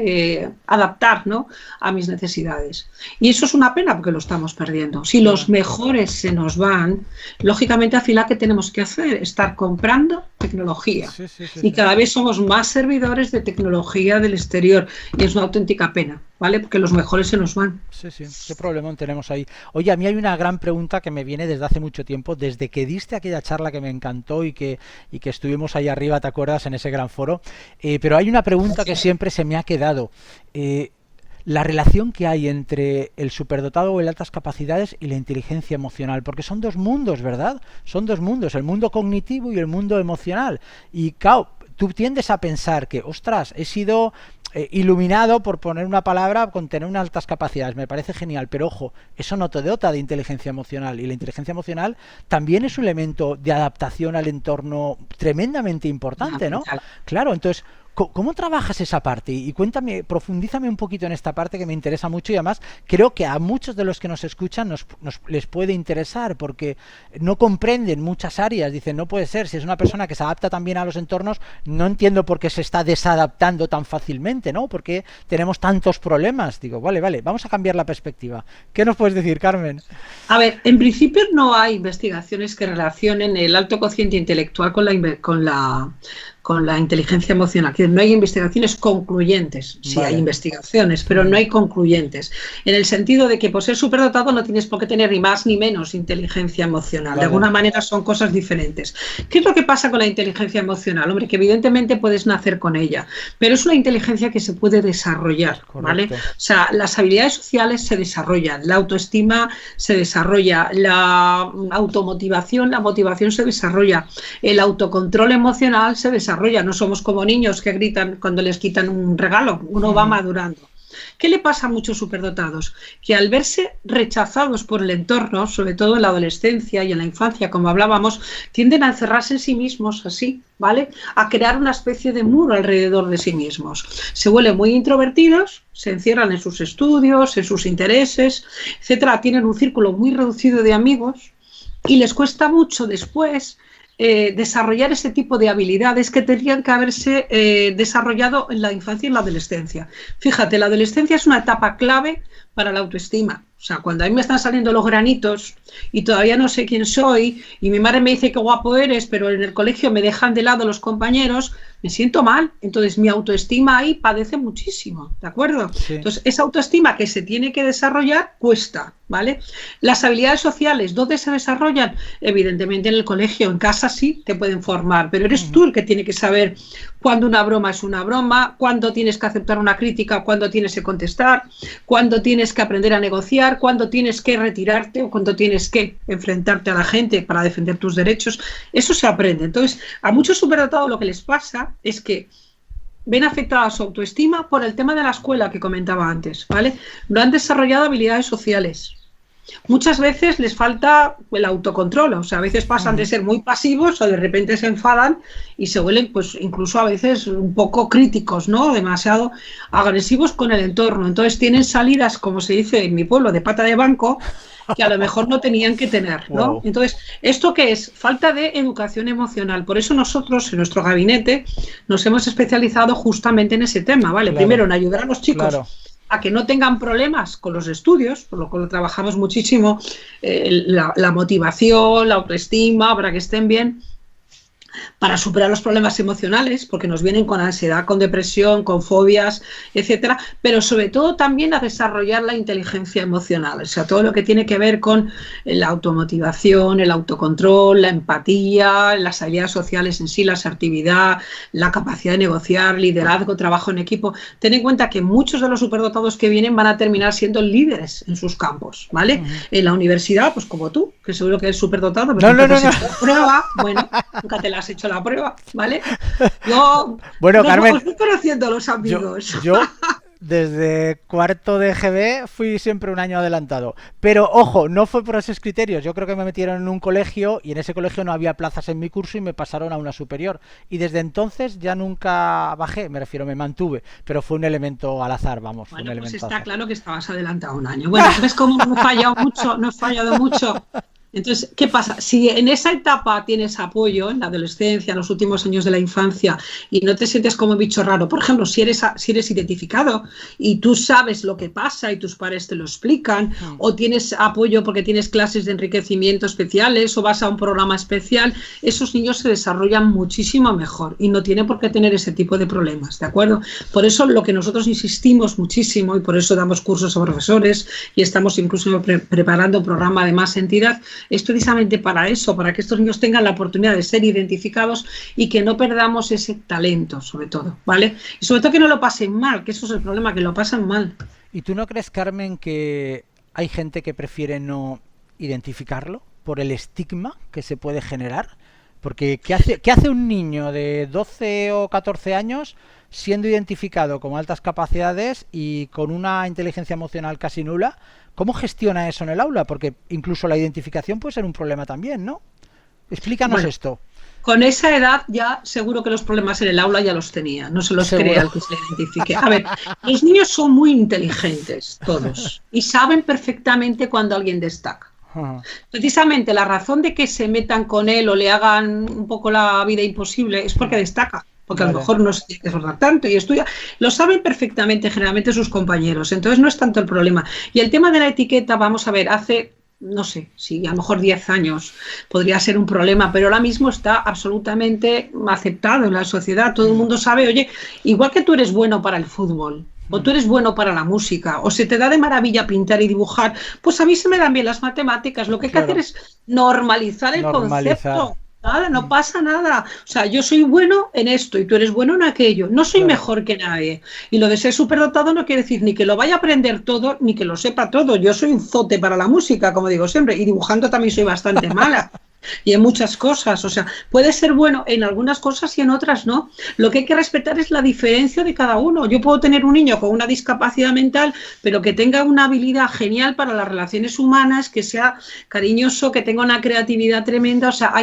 adaptar, ¿no?, a mis necesidades. Y eso es una pena porque lo estamos perdiendo. Si los mejores se nos van, lógicamente al final, ¿qué tenemos que hacer? Estar comprando tecnología. Y cada vez somos más servidores de tecnología del exterior. Y es una auténtica pena, ¿vale? Porque los mejores se nos van. Sí, qué problemón tenemos ahí. Oye, a mí hay una gran pregunta que me viene desde hace mucho tiempo, desde que diste aquella charla que me encantó y que estuvimos ahí arriba, ¿te acuerdas?, en ese gran foro. Pero hay una pregunta que siempre se me ha quedado. La relación que hay entre el superdotado o el altas capacidades y la inteligencia emocional, porque son dos mundos, ¿verdad? Son dos mundos, el mundo cognitivo y el mundo emocional. Y claro, tú tiendes a pensar que, ostras, he sido iluminado, por poner una palabra, con tener unas altas capacidades, me parece genial, pero ojo, eso no te dota de inteligencia emocional, y la inteligencia emocional también es un elemento de adaptación al entorno tremendamente importante, ¿no? Claro, entonces, ¿Cómo trabajas esa parte? Y cuéntame, profundízame un poquito en esta parte que me interesa mucho y además creo que a muchos de los que nos escuchan les puede interesar porque no comprenden muchas áreas. Dicen, no puede ser, si es una persona que se adapta también a los entornos, no entiendo por qué se está desadaptando tan fácilmente, ¿no? ¿Por qué tenemos tantos problemas? Digo, vale, vamos a cambiar la perspectiva. ¿Qué nos puedes decir, Carmen? A ver, en principio no hay investigaciones que relacionen el alto cociente intelectual con la inteligencia emocional. Que no hay investigaciones concluyentes. Sí hay investigaciones, pero no hay concluyentes. En el sentido de que por ser superdotado no tienes por qué tener ni más ni menos inteligencia emocional. De alguna manera son cosas diferentes. ¿Qué es lo que pasa con la inteligencia emocional? Hombre, que evidentemente puedes nacer con ella, pero es una inteligencia que se puede desarrollar, ¿vale? O sea, las habilidades sociales se desarrollan, la autoestima se desarrolla, la automotivación, la motivación se desarrolla, el autocontrol emocional se desarrolla. No somos como niños que gritan cuando les quitan un regalo, uno va madurando. ¿Qué le pasa a muchos superdotados? Que al verse rechazados por el entorno, sobre todo en la adolescencia y en la infancia, como hablábamos, tienden a encerrarse en sí mismos así, ¿vale? A crear una especie de muro alrededor de sí mismos. Se vuelven muy introvertidos, se encierran en sus estudios, en sus intereses, etcétera. Tienen un círculo muy reducido de amigos y les cuesta mucho después desarrollar ese tipo de habilidades que tendrían que haberse desarrollado en la infancia y en la adolescencia. Fíjate, la adolescencia es una etapa clave para la autoestima. O sea, cuando a mí me están saliendo los granitos y todavía no sé quién soy y mi madre me dice qué guapo eres, pero en el colegio me dejan de lado los compañeros, me siento mal. Entonces mi autoestima ahí padece muchísimo, ¿de acuerdo? Sí. Entonces esa autoestima que se tiene que desarrollar cuesta, ¿vale? Las habilidades sociales, ¿dónde se desarrollan? Evidentemente en el colegio, en casa sí te pueden formar, pero eres tú el que tiene que saber cuándo una broma es una broma, cuándo tienes que aceptar una crítica, cuándo tienes que contestar, cuándo tienes que aprender a negociar, cuándo tienes que retirarte o cuándo tienes que enfrentarte a la gente para defender tus derechos. Eso se aprende. Entonces, a muchos superdotados lo que les pasa es que ven afectada su autoestima por el tema de la escuela que comentaba antes, ¿vale? No han desarrollado habilidades sociales. Muchas veces les falta el autocontrol, o sea, a veces pasan de ser muy pasivos o de repente se enfadan y se vuelven, pues, incluso a veces un poco críticos, ¿no? Demasiado agresivos con el entorno. Entonces tienen salidas, como se dice en mi pueblo, de pata de banco, que a lo mejor no tenían que tener, ¿no? Wow. Entonces, ¿esto qué es? Falta de educación emocional. Por eso nosotros, en nuestro gabinete, nos hemos especializado justamente en ese tema, ¿vale? Claro. Primero, en ayudar a los chicos. Claro. A que no tengan problemas con los estudios, por lo cual trabajamos muchísimo la motivación, la autoestima, para que estén bien, para superar los problemas emocionales, porque nos vienen con ansiedad, con depresión, con fobias, etcétera, pero sobre todo también a desarrollar la inteligencia emocional, o sea, todo lo que tiene que ver con la automotivación, el autocontrol, la empatía, las habilidades sociales en sí, la asertividad, la capacidad de negociar, liderazgo, trabajo en equipo. Ten en cuenta que muchos de los superdotados que vienen van a terminar siendo líderes en sus campos, ¿vale? En la universidad, pues como tú, que seguro que eres superdotado, pero no. Prueba, bueno, nunca te la has hecho la prueba, ¿vale? Yo, bueno, Carmen, os voy conociendo a los amigos. Yo desde cuarto de GB fui siempre un año adelantado, pero ojo, no fue por esos criterios. Yo creo que me metieron en un colegio y en ese colegio no había plazas en mi curso y me pasaron a una superior, y desde entonces ya nunca bajé, me refiero, me mantuve, pero fue un elemento al azar, vamos. Bueno, un pues elemento está claro que estabas adelantado un año. Bueno, ¿ves cómo no he fallado mucho? Entonces, ¿qué pasa? Si en esa etapa tienes apoyo, en la adolescencia, en los últimos años de la infancia, y no te sientes como bicho raro, por ejemplo, si eres identificado y tú sabes lo que pasa y tus padres te lo explican, o tienes apoyo porque tienes clases de enriquecimiento especiales o vas a un programa especial, esos niños se desarrollan muchísimo mejor y no tienen por qué tener ese tipo de problemas, ¿de acuerdo? Por eso lo que nosotros insistimos muchísimo, y por eso damos cursos a profesores y estamos incluso preparando un programa de más entidad, es precisamente para eso, para que estos niños tengan la oportunidad de ser identificados y que no perdamos ese talento, sobre todo, ¿vale? Y sobre todo que no lo pasen mal, que eso es el problema, que lo pasan mal. ¿Y tú no crees, Carmen, que hay gente que prefiere no identificarlo por el estigma que se puede generar? Porque ¿qué hace un niño de 12 o 14 años siendo identificado con altas capacidades y con una inteligencia emocional casi nula? ¿Cómo gestiona eso en el aula? Porque incluso la identificación puede ser un problema también, ¿no? Explícanos esto. Con esa edad ya seguro que los problemas en el aula ya los tenía, no se los crea el que se le identifique. A ver, los niños son muy inteligentes, todos, y saben perfectamente cuando alguien destaca. Precisamente la razón de que se metan con él o le hagan un poco la vida imposible es porque destaca. Porque a lo mejor no se tiene que esforzar tanto y estudia. Lo saben perfectamente generalmente sus compañeros, entonces no es tanto el problema. Y el tema de la etiqueta, vamos a ver, hace... no sé, si a lo mejor 10 años podría ser un problema, pero ahora mismo está absolutamente aceptado en la sociedad. Todo el mundo sabe, oye, igual que tú eres bueno para el fútbol, o tú eres bueno para la música, o se te da de maravilla pintar y dibujar, pues a mí se me dan bien las matemáticas. Lo que hay que hacer es normalizar el concepto. Nada, no pasa nada. O sea, yo soy bueno en esto y tú eres bueno en aquello. No soy mejor que nadie. Y lo de ser superdotado no quiere decir ni que lo vaya a aprender todo, ni que lo sepa todo. Yo soy un zote para la música, como digo siempre, y dibujando también soy bastante mala. Y en muchas cosas, o sea, puede ser bueno en algunas cosas y en otras no. Lo que hay que respetar es la diferencia de cada uno. Yo puedo tener un niño con una discapacidad mental, pero que tenga una habilidad genial para las relaciones humanas, que sea cariñoso, que tenga una creatividad tremenda. O sea,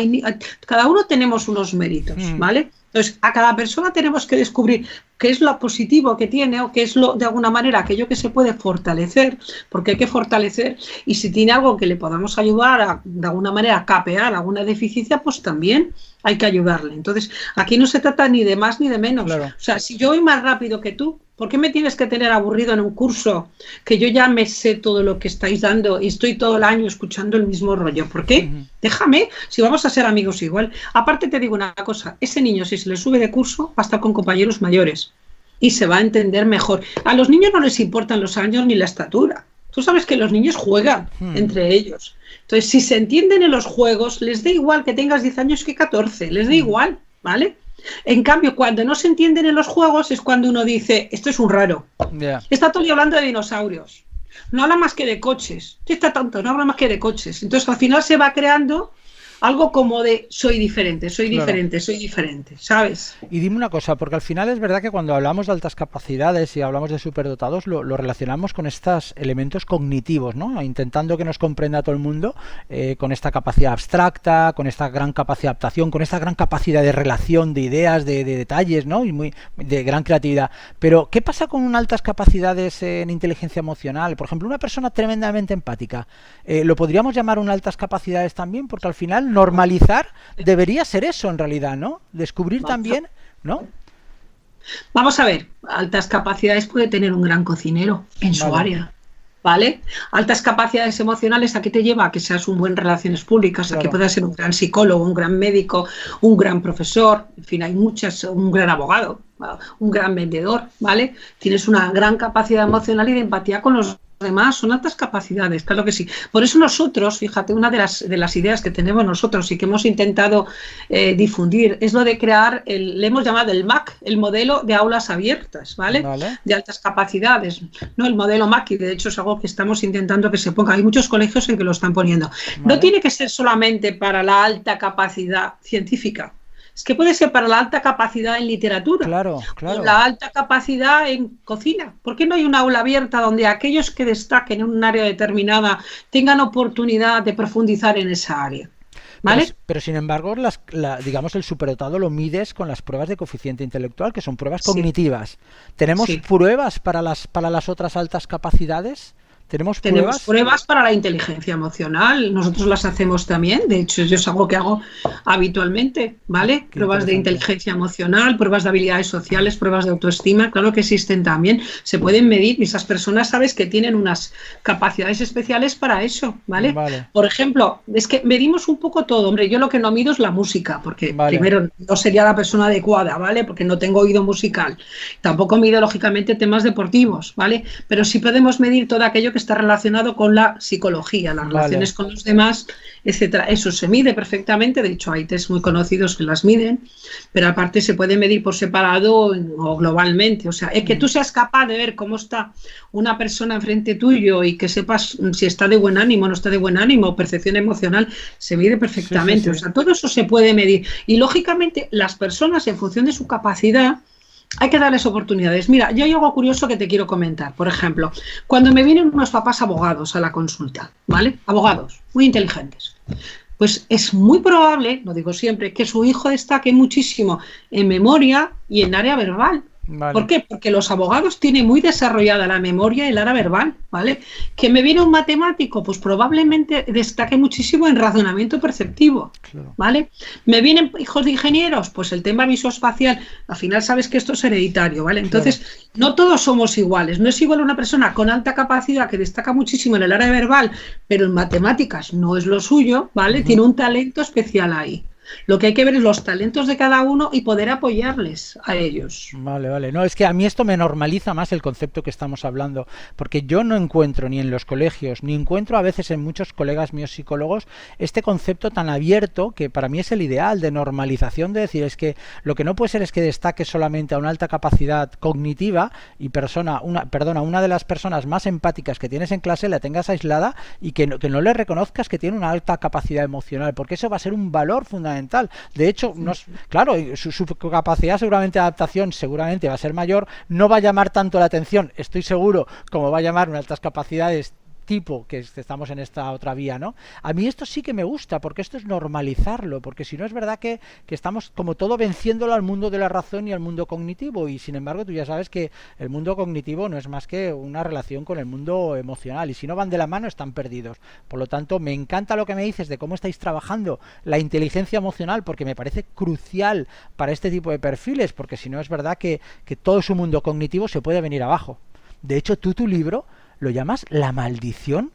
cada uno tenemos unos méritos, ¿vale? Entonces, a cada persona tenemos que descubrir qué es lo positivo que tiene o qué es lo, de alguna manera, aquello que se puede fortalecer, porque hay que fortalecer, y si tiene algo que le podamos ayudar a, de alguna manera, a capear alguna deficiencia, pues también hay que ayudarle. Entonces, aquí no se trata ni de más ni de menos. Claro. O sea, si yo voy más rápido que tú, ¿por qué me tienes que tener aburrido en un curso que yo ya me sé todo lo que estáis dando y estoy todo el año escuchando el mismo rollo? ¿Por qué? Déjame, si vamos a ser amigos igual. Aparte te digo una cosa, ese niño si se le sube de curso va a estar con compañeros mayores y se va a entender mejor. A los niños no les importan los años ni la estatura. Tú sabes que los niños juegan entre ellos. Entonces, si se entienden en los juegos, les da igual que tengas 10 años que 14, les da igual, ¿vale? En cambio, cuando no se entienden en los juegos es cuando uno dice, esto es un raro. Está todo el día hablando de dinosaurios. No habla más que de coches. ¿Qué está tanto? No habla más que de coches. Entonces, al final se va creando algo como de soy diferente, soy diferente, soy diferente, ¿sabes? Y dime una cosa, porque al final es verdad que cuando hablamos de altas capacidades y hablamos de superdotados, lo relacionamos con estos elementos cognitivos, ¿no? Intentando que nos comprenda todo el mundo, con esta capacidad abstracta, con esta gran capacidad de adaptación, con esta gran capacidad de relación de ideas, de detalles, ¿no? Y de gran creatividad. Pero, ¿qué pasa con altas capacidades en inteligencia emocional? Por ejemplo, una persona tremendamente empática, ¿lo podríamos llamar una altas capacidades también? Porque al final normalizar debería ser eso en realidad, ¿no? Descubrir también, ¿no? Vamos a ver, altas capacidades puede tener un gran cocinero en su área, ¿vale? Altas capacidades emocionales, ¿a qué te lleva? A que seas un buen relaciones públicas, a que puedas ser un gran psicólogo, un gran médico, un gran profesor, en fin, hay muchas, un gran abogado, un gran vendedor, ¿vale? Tienes una gran capacidad emocional y de empatía con los demás, son altas capacidades, claro que sí. Por eso nosotros, fíjate, una de las ideas que tenemos nosotros y que hemos intentado difundir es lo de crear, le hemos llamado el MAC, el modelo de aulas abiertas, ¿vale? De altas capacidades, no el modelo MAC, y de hecho es algo que estamos intentando que se ponga. Hay muchos colegios en que lo están poniendo. No tiene que ser solamente para la alta capacidad científica. Es que puede ser para la alta capacidad en literatura, o la alta capacidad en cocina. ¿Por qué no hay una aula abierta donde aquellos que destaquen en un área determinada tengan oportunidad de profundizar en esa área? ¿Vale? Pero sin embargo, digamos, el superdotado lo mides con las pruebas de coeficiente intelectual, que son pruebas cognitivas. ¿Tenemos pruebas para las otras altas capacidades? ¿Tenemos pruebas para la inteligencia emocional, nosotros las hacemos también, de hecho yo es algo que hago habitualmente, ¿vale? Pruebas de inteligencia emocional, pruebas de habilidades sociales, pruebas de autoestima, claro que existen también, se pueden medir y esas personas sabes que tienen unas capacidades especiales para eso, ¿vale? Por ejemplo, es que medimos un poco todo, hombre, yo lo que no mido es la música, porque primero no sería la persona adecuada, ¿vale? Porque no tengo oído musical, tampoco mido lógicamente temas deportivos, ¿vale? Pero sí podemos medir todo aquello que está relacionado con la psicología, las relaciones con los demás, etcétera. Eso se mide perfectamente, de hecho hay test muy conocidos que las miden, pero aparte se puede medir por separado o globalmente, o sea, es que tú seas capaz de ver cómo está una persona enfrente tuyo y que sepas si está de buen ánimo o no está de buen ánimo, percepción emocional, se mide perfectamente, o sea, todo eso se puede medir y lógicamente las personas en función de su capacidad hay que darles oportunidades. Mira, yo hay algo curioso que te quiero comentar. Por ejemplo, cuando me vienen unos papás abogados a la consulta, ¿vale? Abogados, muy inteligentes. pues es muy probable, lo digo siempre, que su hijo destaque muchísimo en memoria y en área verbal. ¿Por Vale. qué? Porque los abogados tienen muy desarrollada la memoria y el área verbal, ¿vale? ¿Que me viene un matemático? Pues probablemente destaque muchísimo en razonamiento perceptivo, Claro. ¿vale? ¿Me vienen hijos de ingenieros? Pues el tema visoespacial, al final sabes que esto es hereditario, ¿vale? Claro. Entonces, no todos somos iguales. No es igual una persona con alta capacidad que destaca muchísimo en el área verbal, pero en matemáticas no es lo suyo, ¿vale? Ujú. Tiene un talento especial ahí. Lo que hay que ver es los talentos de cada uno y poder apoyarles a ellos. Vale, vale. No, es que a mí esto me normaliza más el concepto que estamos hablando, porque yo no encuentro ni en los colegios, ni encuentro a veces en muchos colegas míos psicólogos este concepto tan abierto que para mí es el ideal de normalización, de decir, es que lo que no puede ser es que destaque solamente a una alta capacidad cognitiva y una de las personas más empáticas que tienes en clase la tengas aislada y que no le reconozcas que tiene una alta capacidad emocional, porque eso va a ser un valor fundamental. De hecho, no, claro, su capacidad seguramente de adaptación seguramente va a ser mayor, no va a llamar tanto la atención, estoy seguro, como va a llamar unas altas capacidades tipo que estamos en esta otra vía, ¿no? A mí esto sí que me gusta, porque esto es normalizarlo, porque si no es verdad que estamos como todo venciéndolo al mundo de la razón y al mundo cognitivo, y sin embargo tú ya sabes que el mundo cognitivo no es más que una relación con el mundo emocional, y si no van de la mano están perdidos. Por lo tanto, me encanta lo que me dices de cómo estáis trabajando la inteligencia emocional, porque me parece crucial para este tipo de perfiles, porque si no es verdad que todo su mundo cognitivo se puede venir abajo. De hecho, tu libro lo llamas la maldición,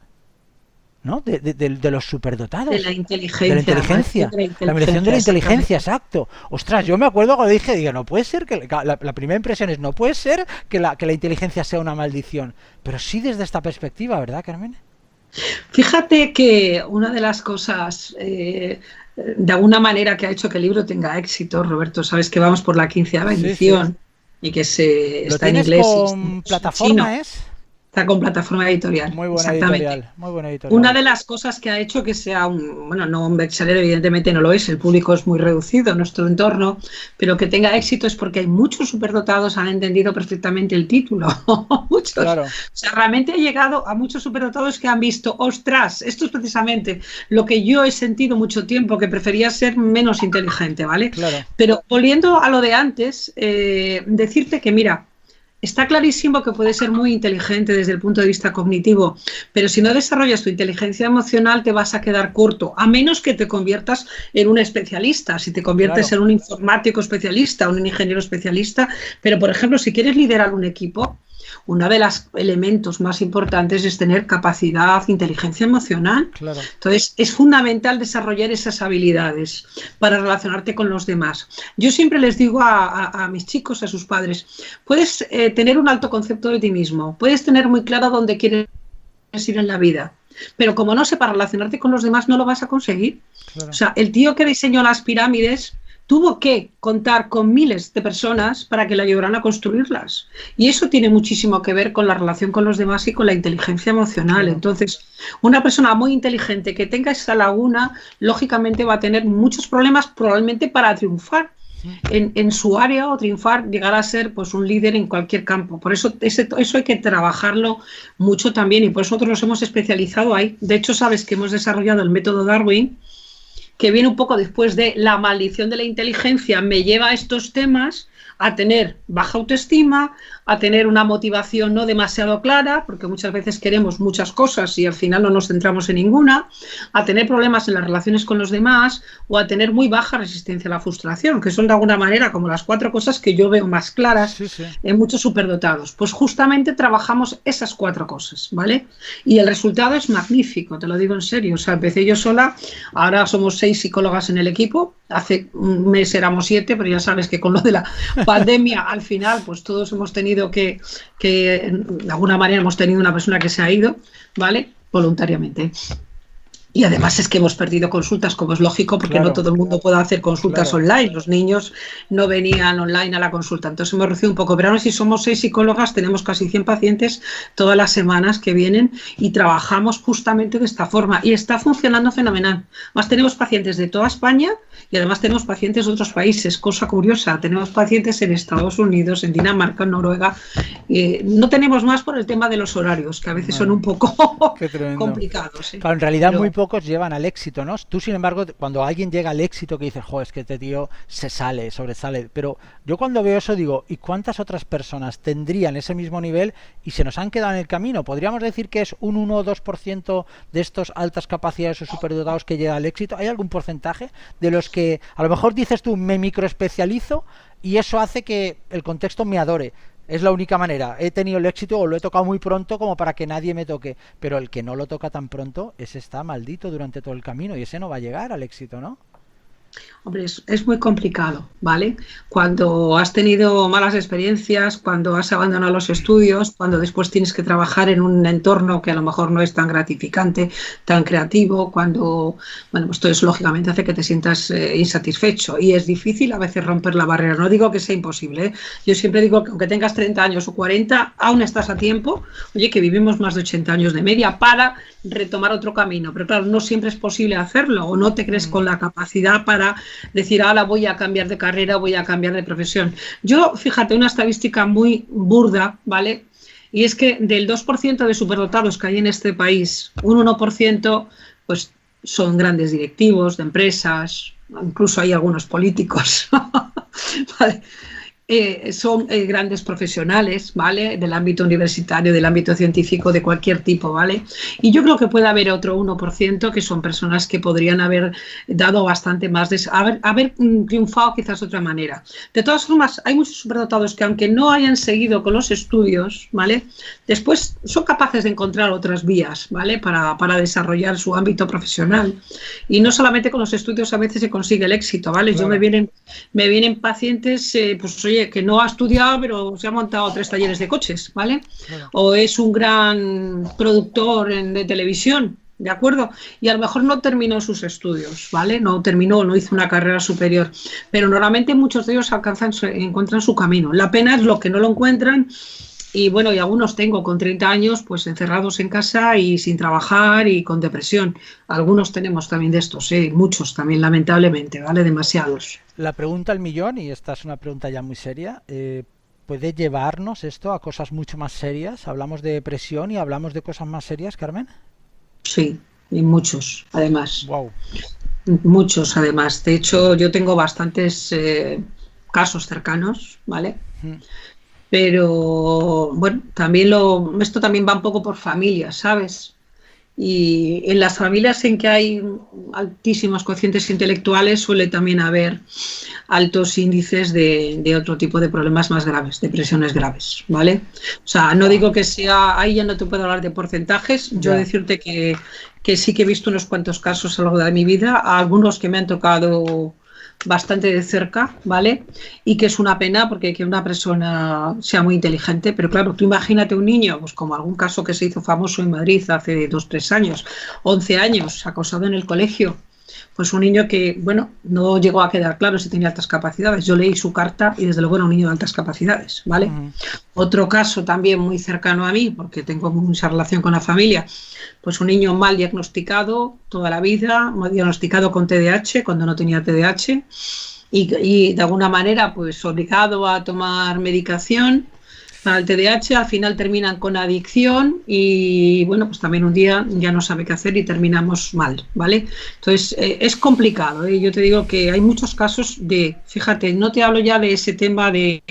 ¿no? De los De la superdotados. De la inteligencia, la maldición inteligencia. de la La maldición de inteligencia, la inteligencia, exactamente. exacto. Ostras, yo me acuerdo cuando digo, no puede ser que la primera impresión es, no puede ser que la inteligencia sea una maldición. Pero sí desde esta perspectiva, ¿verdad, Carmen? Fíjate que una de las cosas, de alguna manera, que ha hecho que el libro tenga éxito, Roberto, sabes que vamos por la 15ª Sí, sí. edición y que ¿Lo está en tienes inglés y está con en chino, plataforma, es? está con plataforma editorial, Muy buena exactamente. editorial, muy buena Una editorial. de las cosas que ha hecho que sea un, bueno, no un bestseller, evidentemente no lo es, el público es muy reducido en nuestro entorno, pero que tenga éxito es porque hay muchos superdotados han entendido perfectamente el título, muchos. Claro, O sea, realmente ha llegado a muchos superdotados que han visto, ostras, esto es precisamente lo que yo he sentido mucho tiempo, que prefería ser menos inteligente, ¿vale? claro. Pero volviendo a lo de antes, decirte que, mira, está clarísimo que puedes ser muy inteligente desde el punto de vista cognitivo, pero si no desarrollas tu inteligencia emocional te vas a quedar corto, a menos que te conviertas en un especialista, si te conviertes Claro. en un informático especialista, un ingeniero especialista, pero por ejemplo, si quieres liderar un equipo, uno de los elementos más importantes es tener capacidad, inteligencia emocional. Claro. Entonces, es fundamental desarrollar esas habilidades para relacionarte con los demás. Yo siempre les digo a mis chicos, a sus padres, puedes tener un alto concepto de ti mismo, puedes tener muy claro dónde quieres ir en la vida, pero como no sepas relacionarte con los demás, no lo vas a conseguir. O Claro. sea, el tío que diseñó las pirámides tuvo que contar con miles de personas para que le ayudaran a construirlas. Y eso tiene muchísimo que ver con la relación con los demás y con la inteligencia emocional. Claro. Entonces, una persona muy inteligente que tenga esa laguna, lógicamente va a tener muchos problemas probablemente para triunfar en su área o triunfar, llegar a ser pues un líder en cualquier campo. Por eso eso hay que trabajarlo mucho también y por eso nosotros nos hemos especializado ahí. De hecho, sabes que hemos desarrollado el método Darwin, que viene un poco después de la maldición de la inteligencia, me lleva a estos temas, a tener baja autoestima, a tener una motivación no demasiado clara, porque muchas veces queremos muchas cosas y al final no nos centramos en ninguna, a tener problemas en las relaciones con los demás o a tener muy baja resistencia a la frustración, que son de alguna manera como las 4 cosas que yo veo más claras Sí, sí. en muchos superdotados. Pues justamente trabajamos esas 4 cosas, ¿vale? Y el resultado es magnífico, te lo digo en serio. O sea, empecé yo sola, ahora somos 6 psicólogas en el equipo, hace un mes éramos 7, pero ya sabes que con lo de la pandemia al final pues todos hemos tenido que de alguna manera hemos tenido una persona que se ha ido, ¿vale? Voluntariamente. Y además es que hemos perdido consultas, como es lógico, porque no Claro. todo el mundo puede hacer consultas Claro. online. Los niños no venían online a la consulta. Entonces hemos reducido un poco. Pero aún así somos 6 psicólogas, tenemos casi 100 pacientes todas las semanas que vienen y trabajamos justamente de esta forma. Y está funcionando fenomenal. Más tenemos pacientes de toda España y además tenemos pacientes de otros países. Cosa curiosa, tenemos pacientes en Estados Unidos, en Dinamarca, en Noruega. No tenemos más por el tema de los horarios, que a veces son Bueno, un poco qué tremendo. complicados. Claro, en realidad muy Pero pocos llevan al éxito, ¿no? Tú, sin embargo, cuando alguien llega al éxito que dices, joder, es que este tío se sale, sobresale, pero yo cuando veo eso digo, ¿y cuántas otras personas tendrían ese mismo nivel y se nos han quedado en el camino? ¿Podríamos decir que es un 1 o 2% de estos altas capacidades o superdotados que llega al éxito? ¿Hay algún porcentaje de los que a lo mejor dices tú, me microespecializo y eso hace que el contexto me adore? Es la única manera. He tenido el éxito o lo he tocado muy pronto como para que nadie me toque. Pero el que no lo toca tan pronto, ese está maldito durante todo el camino y ese no va a llegar al éxito, ¿no? Hombre, es muy complicado, ¿vale? Cuando has tenido malas experiencias, cuando has abandonado los estudios, cuando después tienes que trabajar en un entorno que a lo mejor no es tan gratificante, tan creativo, cuando, bueno, pues todo eso lógicamente hace que te sientas insatisfecho y es difícil a veces romper la barrera. No digo que sea imposible, ¿eh? Yo siempre digo que aunque tengas 30 años o 40, aún estás a tiempo, oye, que vivimos más de 80 años de media para retomar otro camino, pero claro, no siempre es posible hacerlo o no te crees con la capacidad para decir, ahora voy a cambiar de carrera, voy a cambiar de profesión. Yo, fíjate, una estadística muy burda, ¿vale? Y es que del 2% de superdotados que hay en este país, un 1% pues son grandes directivos de empresas, incluso hay algunos políticos, ¿vale? Son grandes profesionales, ¿vale? Del ámbito universitario, del ámbito científico, de cualquier tipo, ¿vale? Y yo creo que puede haber otro 1% que son personas que podrían haber dado bastante más, haber triunfado quizás de otra manera. De todas formas, hay muchos superdotados que aunque no hayan seguido con los estudios, ¿vale? Después son capaces de encontrar otras vías, ¿vale? Para desarrollar su ámbito profesional. Y no solamente con los estudios a veces se consigue el éxito, ¿vale? Claro. Yo me vienen pacientes, pues oye, que no ha estudiado, pero se ha montado 3 talleres de coches, ¿vale? Claro. O es un gran productor de televisión, ¿de acuerdo? Y a lo mejor no terminó sus estudios, ¿vale? No terminó, no hizo una carrera superior, pero normalmente muchos de ellos encuentran su camino. La pena es lo que no lo encuentran. Y bueno, y algunos tengo con 30 años pues encerrados en casa y sin trabajar y con depresión. Algunos tenemos también de estos, muchos también lamentablemente, ¿vale? Demasiados. La pregunta al millón, y esta es una pregunta ya muy seria, ¿puede llevarnos esto a cosas mucho más serias? Hablamos de depresión y hablamos de cosas más serias, Carmen. Sí, y muchos, además. Wow. Muchos, además. De hecho, yo tengo bastantes casos cercanos, ¿vale? Pero bueno, esto también va un poco por familias, ¿sabes? Y en las familias en que hay altísimos cocientes intelectuales suele también haber altos índices de otro tipo de problemas más graves, depresiones graves, ¿vale? O sea, no digo que sea, ahí ya no te puedo hablar de porcentajes, yo decirte que sí que he visto unos cuantos casos a lo largo de mi vida, algunos que me han tocado bastante de cerca, ¿vale? Y que es una pena porque que una persona sea muy inteligente, pero claro, tú imagínate un niño, pues como algún caso que se hizo famoso en Madrid hace 2-3 años, 11 años, acosado en el colegio, pues un niño que, bueno, no llegó a quedar claro si tenía altas capacidades. Yo leí su carta y desde luego era un niño de altas capacidades, ¿vale? Otro caso también muy cercano a mí, porque tengo mucha relación con la familia, pues un niño mal diagnosticado toda la vida, mal diagnosticado con TDAH cuando no tenía TDAH y de alguna manera pues obligado a tomar medicación para el TDAH, al final terminan con adicción y bueno, pues también un día ya no sabe qué hacer y terminamos mal, ¿vale? Entonces es complicado, ¿eh? Yo te digo que hay muchos casos fíjate, no te hablo ya de ese tema de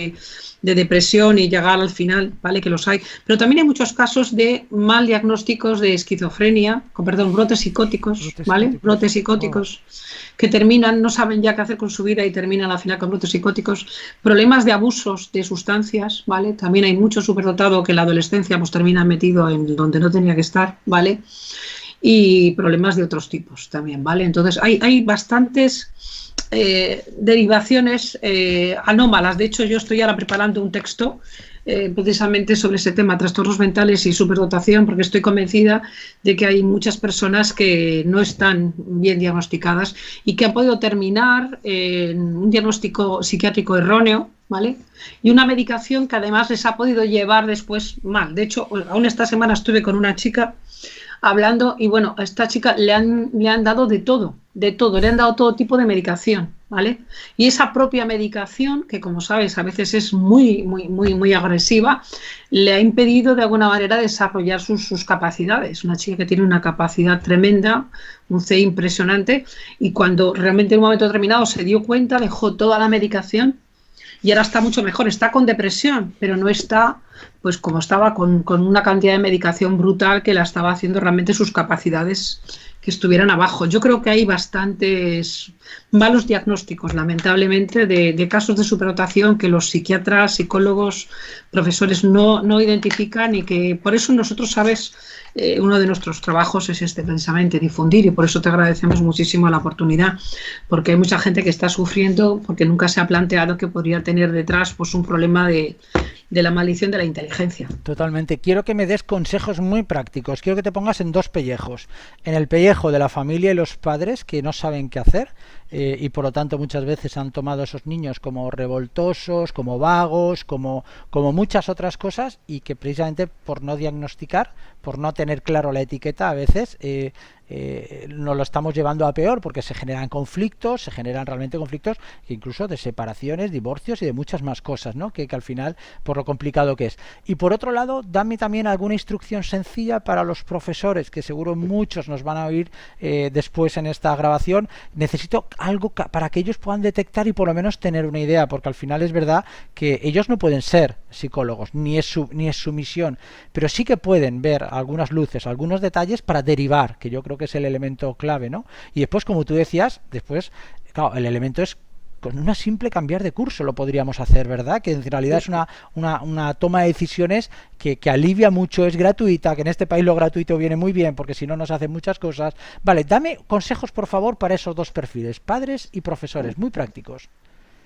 depresión y llegar al final, ¿vale? Que los hay, pero también hay muchos casos de mal diagnósticos de esquizofrenia, brotes psicóticos, ¿vale? Brotes psicóticos que terminan, no saben ya qué hacer con su vida y terminan al final con brotes psicóticos, problemas de abusos de sustancias, ¿vale? También hay mucho superdotado que en la adolescencia pues termina metido en donde no tenía que estar, ¿vale? Y problemas de otros tipos también, ¿vale? Entonces hay bastantes derivaciones anómalas. De hecho, yo estoy ahora preparando un texto precisamente sobre ese tema, trastornos mentales y superdotación, porque estoy convencida de que hay muchas personas que no están bien diagnosticadas y que han podido terminar en un diagnóstico psiquiátrico erróneo, ¿vale? Y una medicación que además les ha podido llevar después mal. De hecho, aún esta semana estuve con una chica hablando y bueno, a esta chica le han dado de todo. de todo, le han dado todo tipo de medicación, ¿vale? Y esa propia medicación, que como sabes a veces es muy agresiva, le ha impedido de alguna manera desarrollar sus capacidades. Una chica que tiene una capacidad tremenda, un CI impresionante, y cuando realmente en un momento determinado se dio cuenta, dejó toda la medicación y ahora está mucho mejor, está con depresión, pero no está pues como estaba con una cantidad de medicación brutal que la estaba haciendo realmente sus capacidades que estuvieran abajo. Yo creo que hay bastantes malos diagnósticos, lamentablemente, de casos de superdotación que los psiquiatras, psicólogos, profesores no identifican, y que por eso nosotros, sabes, uno de nuestros trabajos es precisamente difundir, y por eso te agradecemos muchísimo la oportunidad, porque hay mucha gente que está sufriendo porque nunca se ha planteado que podría tener detrás pues un problema de la maldición de la inteligencia. Totalmente. Quiero que me des consejos muy prácticos. Quiero que te pongas en dos pellejos. En el pellejo de la familia y los padres que no saben qué hacer, y por lo tanto muchas veces han tomado a esos niños como revoltosos, como vagos, como muchas otras cosas, y que precisamente por no diagnosticar, por no tener claro la etiqueta, a veces nos lo estamos llevando a peor, porque se generan realmente conflictos, incluso de separaciones, divorcios y de muchas más cosas, ¿no? Que al final, por lo complicado que es. Y por otro lado, dame también alguna instrucción sencilla para los profesores, que seguro muchos nos van a oír después en esta grabación. Necesito algo para que ellos puedan detectar y por lo menos tener una idea, porque al final es verdad que ellos no pueden ser psicólogos, ni es su misión, pero sí que pueden ver algunas luces, algunos detalles para derivar, que yo creo que es el elemento clave, ¿no? Y después, como tú decías, claro, el elemento es con una simple cambiar de curso lo podríamos hacer, ¿verdad? Que en realidad es una toma de decisiones que alivia mucho, es gratuita, que en este país lo gratuito viene muy bien, porque si no nos hacen muchas cosas. Vale, dame consejos, por favor, para esos dos perfiles, padres y profesores, muy prácticos.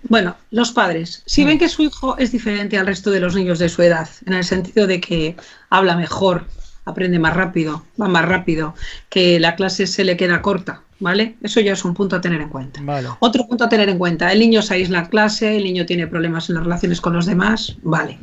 Bueno, los padres, si ven que su hijo es diferente al resto de los niños de su edad, en el sentido de que habla mejor, aprende más rápido, va más rápido, que la clase se le queda corta, ¿vale? Eso ya es un punto a tener en cuenta. Vale. Otro punto a tener en cuenta, el niño se aísla en clase, el niño tiene problemas en las relaciones con los demás, vale.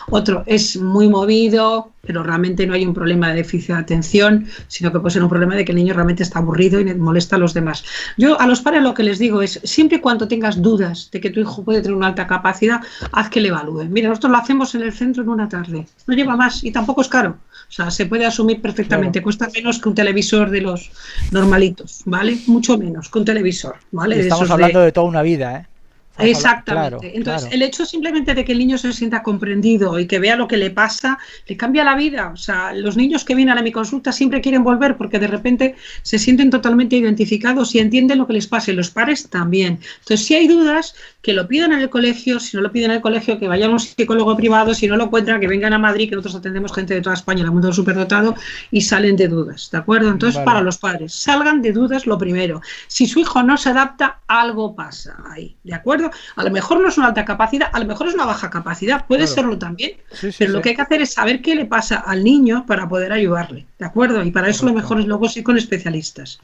Otro, es muy movido, pero realmente no hay un problema de déficit de atención, sino que puede ser un problema de que el niño realmente está aburrido y molesta a los demás. Yo a los padres lo que les digo es, siempre y cuando tengas dudas de que tu hijo puede tener una alta capacidad, haz que le evalúen. Mira, nosotros lo hacemos en el centro en una tarde, no lleva más y tampoco es caro. O sea, se puede asumir perfectamente, claro. Cuesta menos que un televisor de los normalitos, ¿vale? Mucho menos que un televisor, ¿vale? Y estamos hablando de toda una vida, ¿eh? Exactamente. Claro, entonces, claro. El hecho simplemente de que el niño se sienta comprendido y que vea lo que le pasa, le cambia la vida. O sea, los niños que vienen a mi consulta siempre quieren volver porque de repente se sienten totalmente identificados y entienden lo que les pasa, y los padres también. Entonces, si hay dudas, que lo pidan en el colegio. Si no lo piden en el colegio, que vayan a un psicólogo privado. Si no lo encuentran, que vengan a Madrid, que nosotros atendemos gente de toda España, en el mundo superdotado, y salen de dudas, ¿de acuerdo? Entonces, vale. Para los padres, salgan de dudas lo primero. Si su hijo no se adapta, algo pasa ahí, ¿de acuerdo? A lo mejor no es una alta capacidad, a lo mejor es una baja capacidad, puede claro. Serlo también, sí, pero lo que hay que hacer es saber qué le pasa al niño para poder ayudarle, ¿de acuerdo? Y para eso lo mejor es luego sí con especialistas.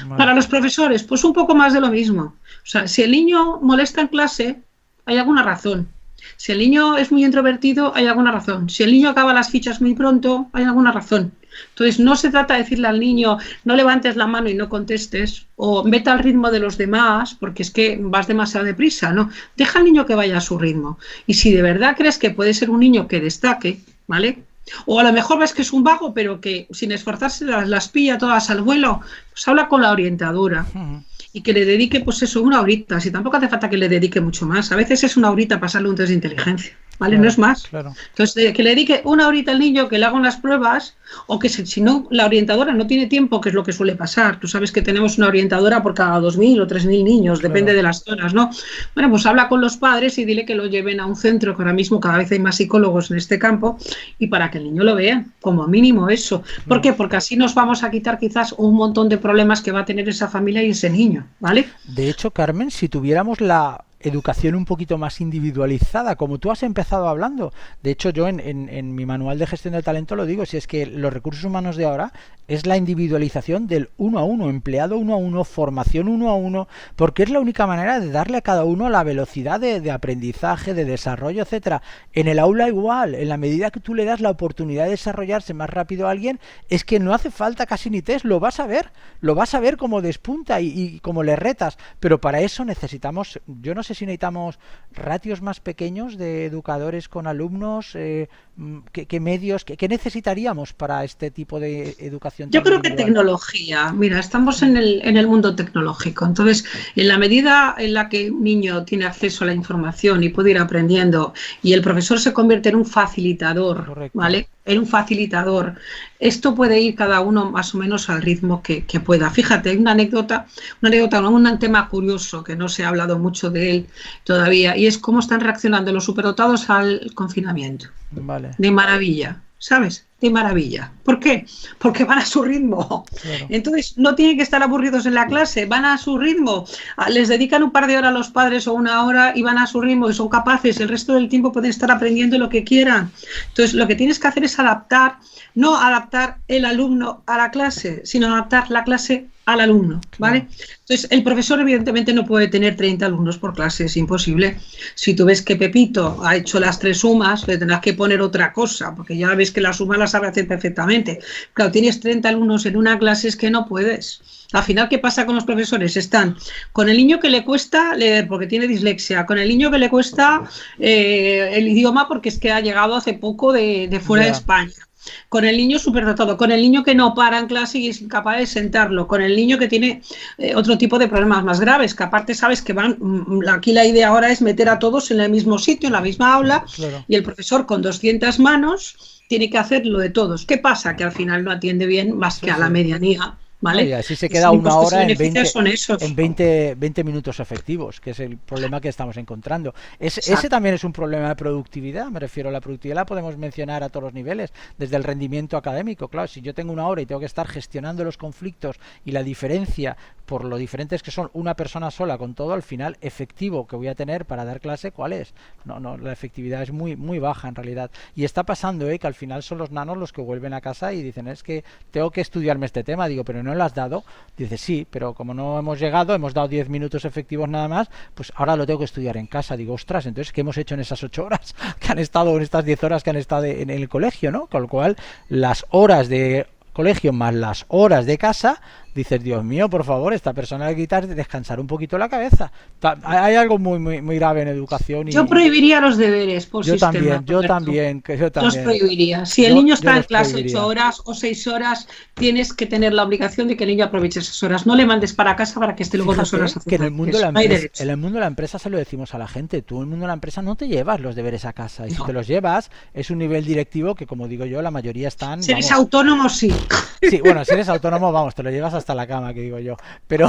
Vale. Para los profesores, pues un poco más de lo mismo. O sea, si el niño molesta en clase, hay alguna razón. Si el niño es muy introvertido, hay alguna razón. Si el niño acaba las fichas muy pronto, hay alguna razón. Entonces, no se trata de decirle al niño, no levantes la mano y no contestes, o vete al ritmo de los demás, porque es que vas demasiado deprisa, ¿no? Deja al niño que vaya a su ritmo. Y si de verdad crees que puede ser un niño que destaque, ¿vale? O a lo mejor ves que es un vago, pero que sin esforzarse las pilla todas al vuelo, pues habla con la orientadora. Y que le dedique, pues eso, una horita. Si tampoco hace falta que le dedique mucho más. A veces es una horita pasarle un test de inteligencia, ¿vale? Claro, no es más. Claro. Entonces, que le dedique una horita al niño, que le hagan las pruebas, o que si no, la orientadora no tiene tiempo, que es lo que suele pasar. Tú sabes que tenemos una orientadora por cada 2.000 o 3.000 niños, claro. Depende de las zonas, ¿no? Bueno, pues habla con los padres y dile que lo lleven a un centro, que ahora mismo cada vez hay más psicólogos en este campo, y para que el niño lo vea, como mínimo eso. ¿Por qué? Porque así nos vamos a quitar quizás un montón de problemas que va a tener esa familia y ese niño, ¿vale? De hecho, Carmen, si tuviéramos educación un poquito más individualizada, como tú has empezado hablando. De hecho, yo en mi manual de gestión del talento lo digo, si es que los recursos humanos de ahora es la individualización del uno a uno, empleado uno a uno, formación uno a uno, porque es la única manera de darle a cada uno la velocidad de aprendizaje, de desarrollo, etcétera. En el aula igual, en la medida que tú le das la oportunidad de desarrollarse más rápido a alguien, es que no hace falta casi ni test, lo vas a ver cómo despunta y cómo le retas, pero para eso necesitamos, yo no sé si necesitamos ratios más pequeños de educadores con alumnos, qué medios, qué necesitaríamos para este tipo de educación. Yo creo que tecnología. Mira, estamos en el mundo tecnológico. Entonces, en la medida en la que un niño tiene acceso a la información y puede ir aprendiendo y el profesor se convierte en un facilitador, correcto, ¿vale? En un facilitador. Esto puede ir cada uno más o menos al ritmo que pueda. Fíjate, hay una anécdota, un tema curioso que no se ha hablado mucho de él todavía, y es cómo están reaccionando los superdotados al confinamiento. Vale. De maravilla, ¿sabes? De maravilla. ¿Por qué? Porque van a su ritmo. Claro. Entonces, no tienen que estar aburridos en la clase, van a su ritmo. Les dedican un par de horas a los padres o una hora y van a su ritmo y son capaces. El resto del tiempo pueden estar aprendiendo lo que quieran. Entonces, lo que tienes que hacer es adaptar, no adaptar el alumno a la clase, sino adaptar la clase al alumno, ¿vale? Entonces, el profesor evidentemente no puede tener 30 alumnos por clase, es imposible. Si tú ves que Pepito ha hecho las 3 sumas, le tendrás que poner otra cosa, porque ya ves que la suma la sabe hacer perfectamente. Claro, tienes 30 alumnos en una clase, es que no puedes. Al final, ¿qué pasa con los profesores? Están con el niño que le cuesta leer porque tiene dislexia, con el niño que le cuesta el idioma porque es que ha llegado hace poco de fuera de España, con el niño superdotado, con el niño que no para en clase y es incapaz de sentarlo, con el niño que tiene otro tipo de problemas más graves, que aparte sabes que aquí la idea ahora es meter a todos en el mismo sitio, en la misma aula, claro. Y el profesor con 200 manos tiene que hacer lo de todos. ¿Qué pasa? Que al final no atiende bien más que a la medianía. ¿Vale? Y así se queda una hora en 20 minutos efectivos, que es el problema que estamos encontrando. Ese también es un problema de productividad, me refiero a la productividad, la podemos mencionar a todos los niveles, desde el rendimiento académico. Claro, si yo tengo una hora y tengo que estar gestionando los conflictos y la diferencia por lo diferentes que son una persona sola con todo, al final efectivo que voy a tener para dar clase, ¿cuál es? No, la efectividad es muy, muy baja en realidad. Y está pasando, que al final son los nanos los que vuelven a casa y dicen, es que tengo que estudiarme este tema. Digo, pero no lo has dado. Dice, sí, pero como no hemos llegado, hemos dado 10 minutos efectivos nada más, pues ahora lo tengo que estudiar en casa. Digo, ostras, entonces, ¿qué hemos hecho en esas 8 horas que han estado, en estas 10 horas que han estado en el colegio, ¿no? Con lo cual, las horas de colegio más las horas de casa, dices, Dios mío, por favor, esta persona le quitas descansar un poquito la cabeza. Hay algo muy, muy, muy grave en educación. Yo prohibiría los deberes por sistema. Yo también. Los prohibiría. Si el niño está en clase 8 horas o 6 horas, tienes que tener la obligación de que el niño aproveche esas horas. No le mandes para casa para que esté luego 2 horas haciendo. Que en el mundo de la empresa se lo decimos a la gente. Tú en el mundo de la empresa no te llevas los deberes a casa. Y si te los llevas, es un nivel directivo que, como digo yo, la mayoría están... Si eres autónomo, sí. Sí, bueno, si eres autónomo, vamos, te lo llevas hasta la cama, que digo yo. Pero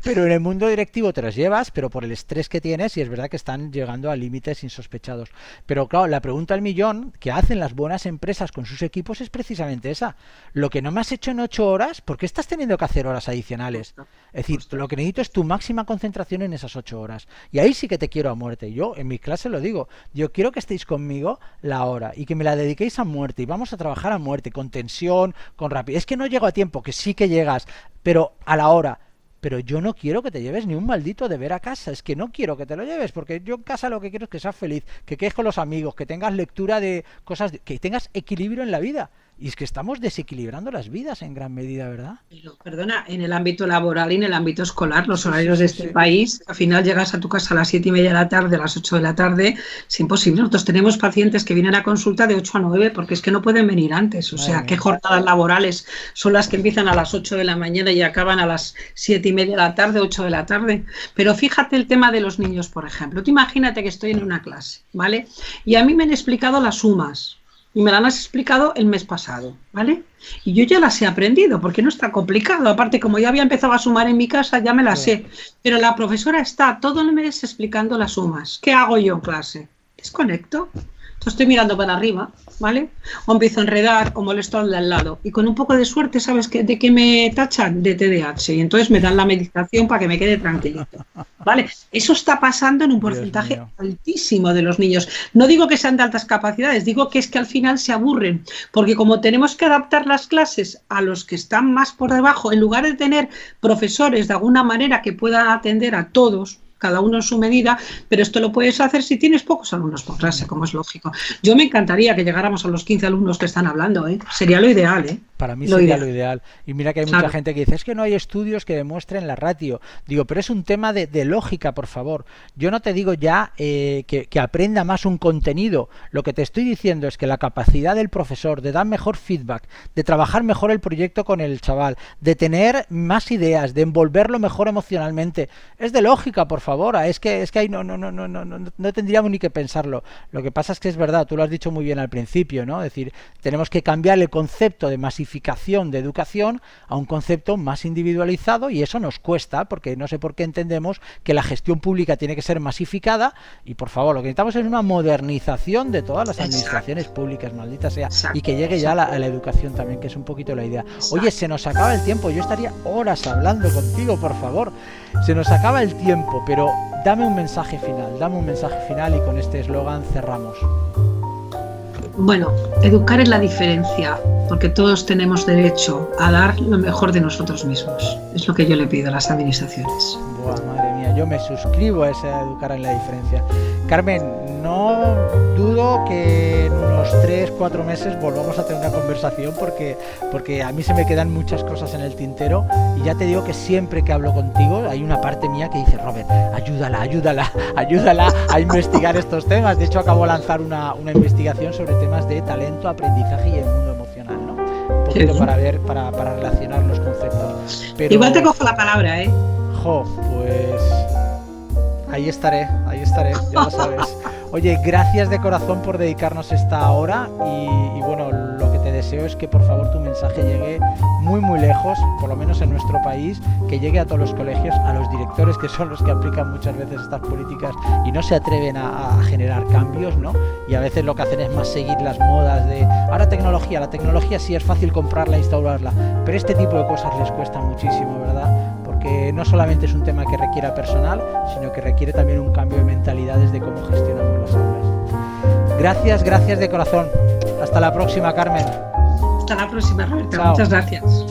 en el mundo directivo te los llevas, pero por el estrés que tienes, y es verdad que están llegando a límites insospechados. Pero claro, la pregunta al millón que hacen las buenas empresas con sus equipos es precisamente esa. Lo que no me has hecho en 8 horas, ¿por qué estás teniendo que hacer horas adicionales? Es decir, lo que necesito es tu máxima concentración en esas 8 horas. Y ahí sí que te quiero a muerte. Yo en mi clase lo digo. Yo quiero que estéis conmigo la hora y que me la dediquéis a muerte. Y vamos a trabajar a muerte, con tensión, con rapidez. Es que no llego a tiempo, que sí que llegas, pero a la hora. Pero yo no quiero que te lleves ni un maldito deber a casa. Es que no quiero que te lo lleves, porque yo en casa lo que quiero es que seas feliz, que quedes con los amigos, que tengas lectura de cosas, que tengas equilibrio en la vida. Y es que estamos desequilibrando las vidas en gran medida, ¿verdad? Pero, perdona, en el ámbito laboral y en el ámbito escolar, los horarios de este país, al final llegas a tu casa a las 7:30 de la tarde, a las 8 de la tarde, es imposible. Nosotros tenemos pacientes que vienen a consulta de 8 a 9 porque es que no pueden venir antes. O sea, ¿qué jornadas laborales son las que empiezan a las 8 de la mañana y acaban a las 7:30 de la tarde, 8 de la tarde? Pero fíjate el tema de los niños, por ejemplo. Tú imagínate que estoy en una clase, ¿vale? Y a mí me han explicado las sumas. Y me las has explicado el mes pasado, ¿vale? Y yo ya las he aprendido, porque no está complicado. Aparte, como ya había empezado a sumar en mi casa, ya me las sé. Pero la profesora está todo el mes explicando las sumas. ¿Qué hago yo en clase? Desconecto. Entonces estoy mirando para arriba, ¿vale? O empiezo a enredar o molesto al de al lado. Y con un poco de suerte, ¿sabes de qué me tachan? De TDAH. Y entonces me dan la medicación para que me quede tranquilito. ¿Vale? Eso está pasando en un porcentaje altísimo de los niños. No digo que sean de altas capacidades, digo que es que al final se aburren, porque como tenemos que adaptar las clases a los que están más por debajo, en lugar de tener profesores de alguna manera que puedan atender a todos, cada uno en su medida, pero esto lo puedes hacer si tienes pocos alumnos por clase, como es lógico. Yo me encantaría que llegáramos a los 15 alumnos que están hablando, ¿eh? Sería lo ideal, ¿eh? Para mí sería lo ideal. Y mira que hay mucha gente que dice, es que no hay estudios que demuestren la ratio. Digo, pero es un tema de lógica, por favor. Yo no te digo ya que aprenda más un contenido. Lo que te estoy diciendo es que la capacidad del profesor de dar mejor feedback, de trabajar mejor el proyecto con el chaval, de tener más ideas, de envolverlo mejor emocionalmente, es de lógica, por favor. Es que ahí no tendríamos ni que pensarlo. Lo que pasa es que es verdad, tú lo has dicho muy bien al principio, ¿no? Es decir, tenemos que cambiar el concepto de masificación de educación a un concepto más individualizado, y eso nos cuesta, porque no sé por qué entendemos que la gestión pública tiene que ser masificada, y por favor, lo que necesitamos es una modernización de todas las administraciones públicas, maldita sea, y que llegue ya a la educación también, que es un poquito la idea. Oye, se nos acaba el tiempo, yo estaría horas hablando contigo, por favor, se nos acaba el tiempo, pero dame un mensaje final y con este eslogan cerramos. Bueno, educar es la diferencia, porque todos tenemos derecho a dar lo mejor de nosotros mismos. Es lo que yo le pido a las administraciones. Buah, madre mía, yo me suscribo a ese educar en la diferencia. Carmen, no dudo que en unos 3-4 meses volvamos a tener una conversación, porque a mí se me quedan muchas cosas en el tintero, y ya te digo que siempre que hablo contigo hay una parte mía que dice, Robert, ayúdala a investigar estos temas. De hecho, acabo de lanzar una investigación sobre temas de talento, aprendizaje y el mundo emocional, ¿no? Un poquito para relacionar los conceptos. Pero, igual te cojo la palabra, ¿eh? Pues ahí estaré, ya lo sabes. Oye, gracias de corazón por dedicarnos esta hora, y bueno, lo que te deseo es que por favor tu mensaje llegue muy muy lejos, por lo menos en nuestro país, que llegue a todos los colegios, a los directores, que son los que aplican muchas veces estas políticas y no se atreven a generar cambios, ¿no? Y a veces lo que hacen es más seguir las modas de ahora la tecnología sí es fácil comprarla e instalarla, pero este tipo de cosas les cuesta muchísimo, ¿verdad? Porque no solamente es un tema que requiera personal, sino que requiere también un cambio de mentalidades de cómo gestionamos las aulas. Gracias de corazón. Hasta la próxima, Carmen. Hasta la próxima, Roberto. Muchas gracias.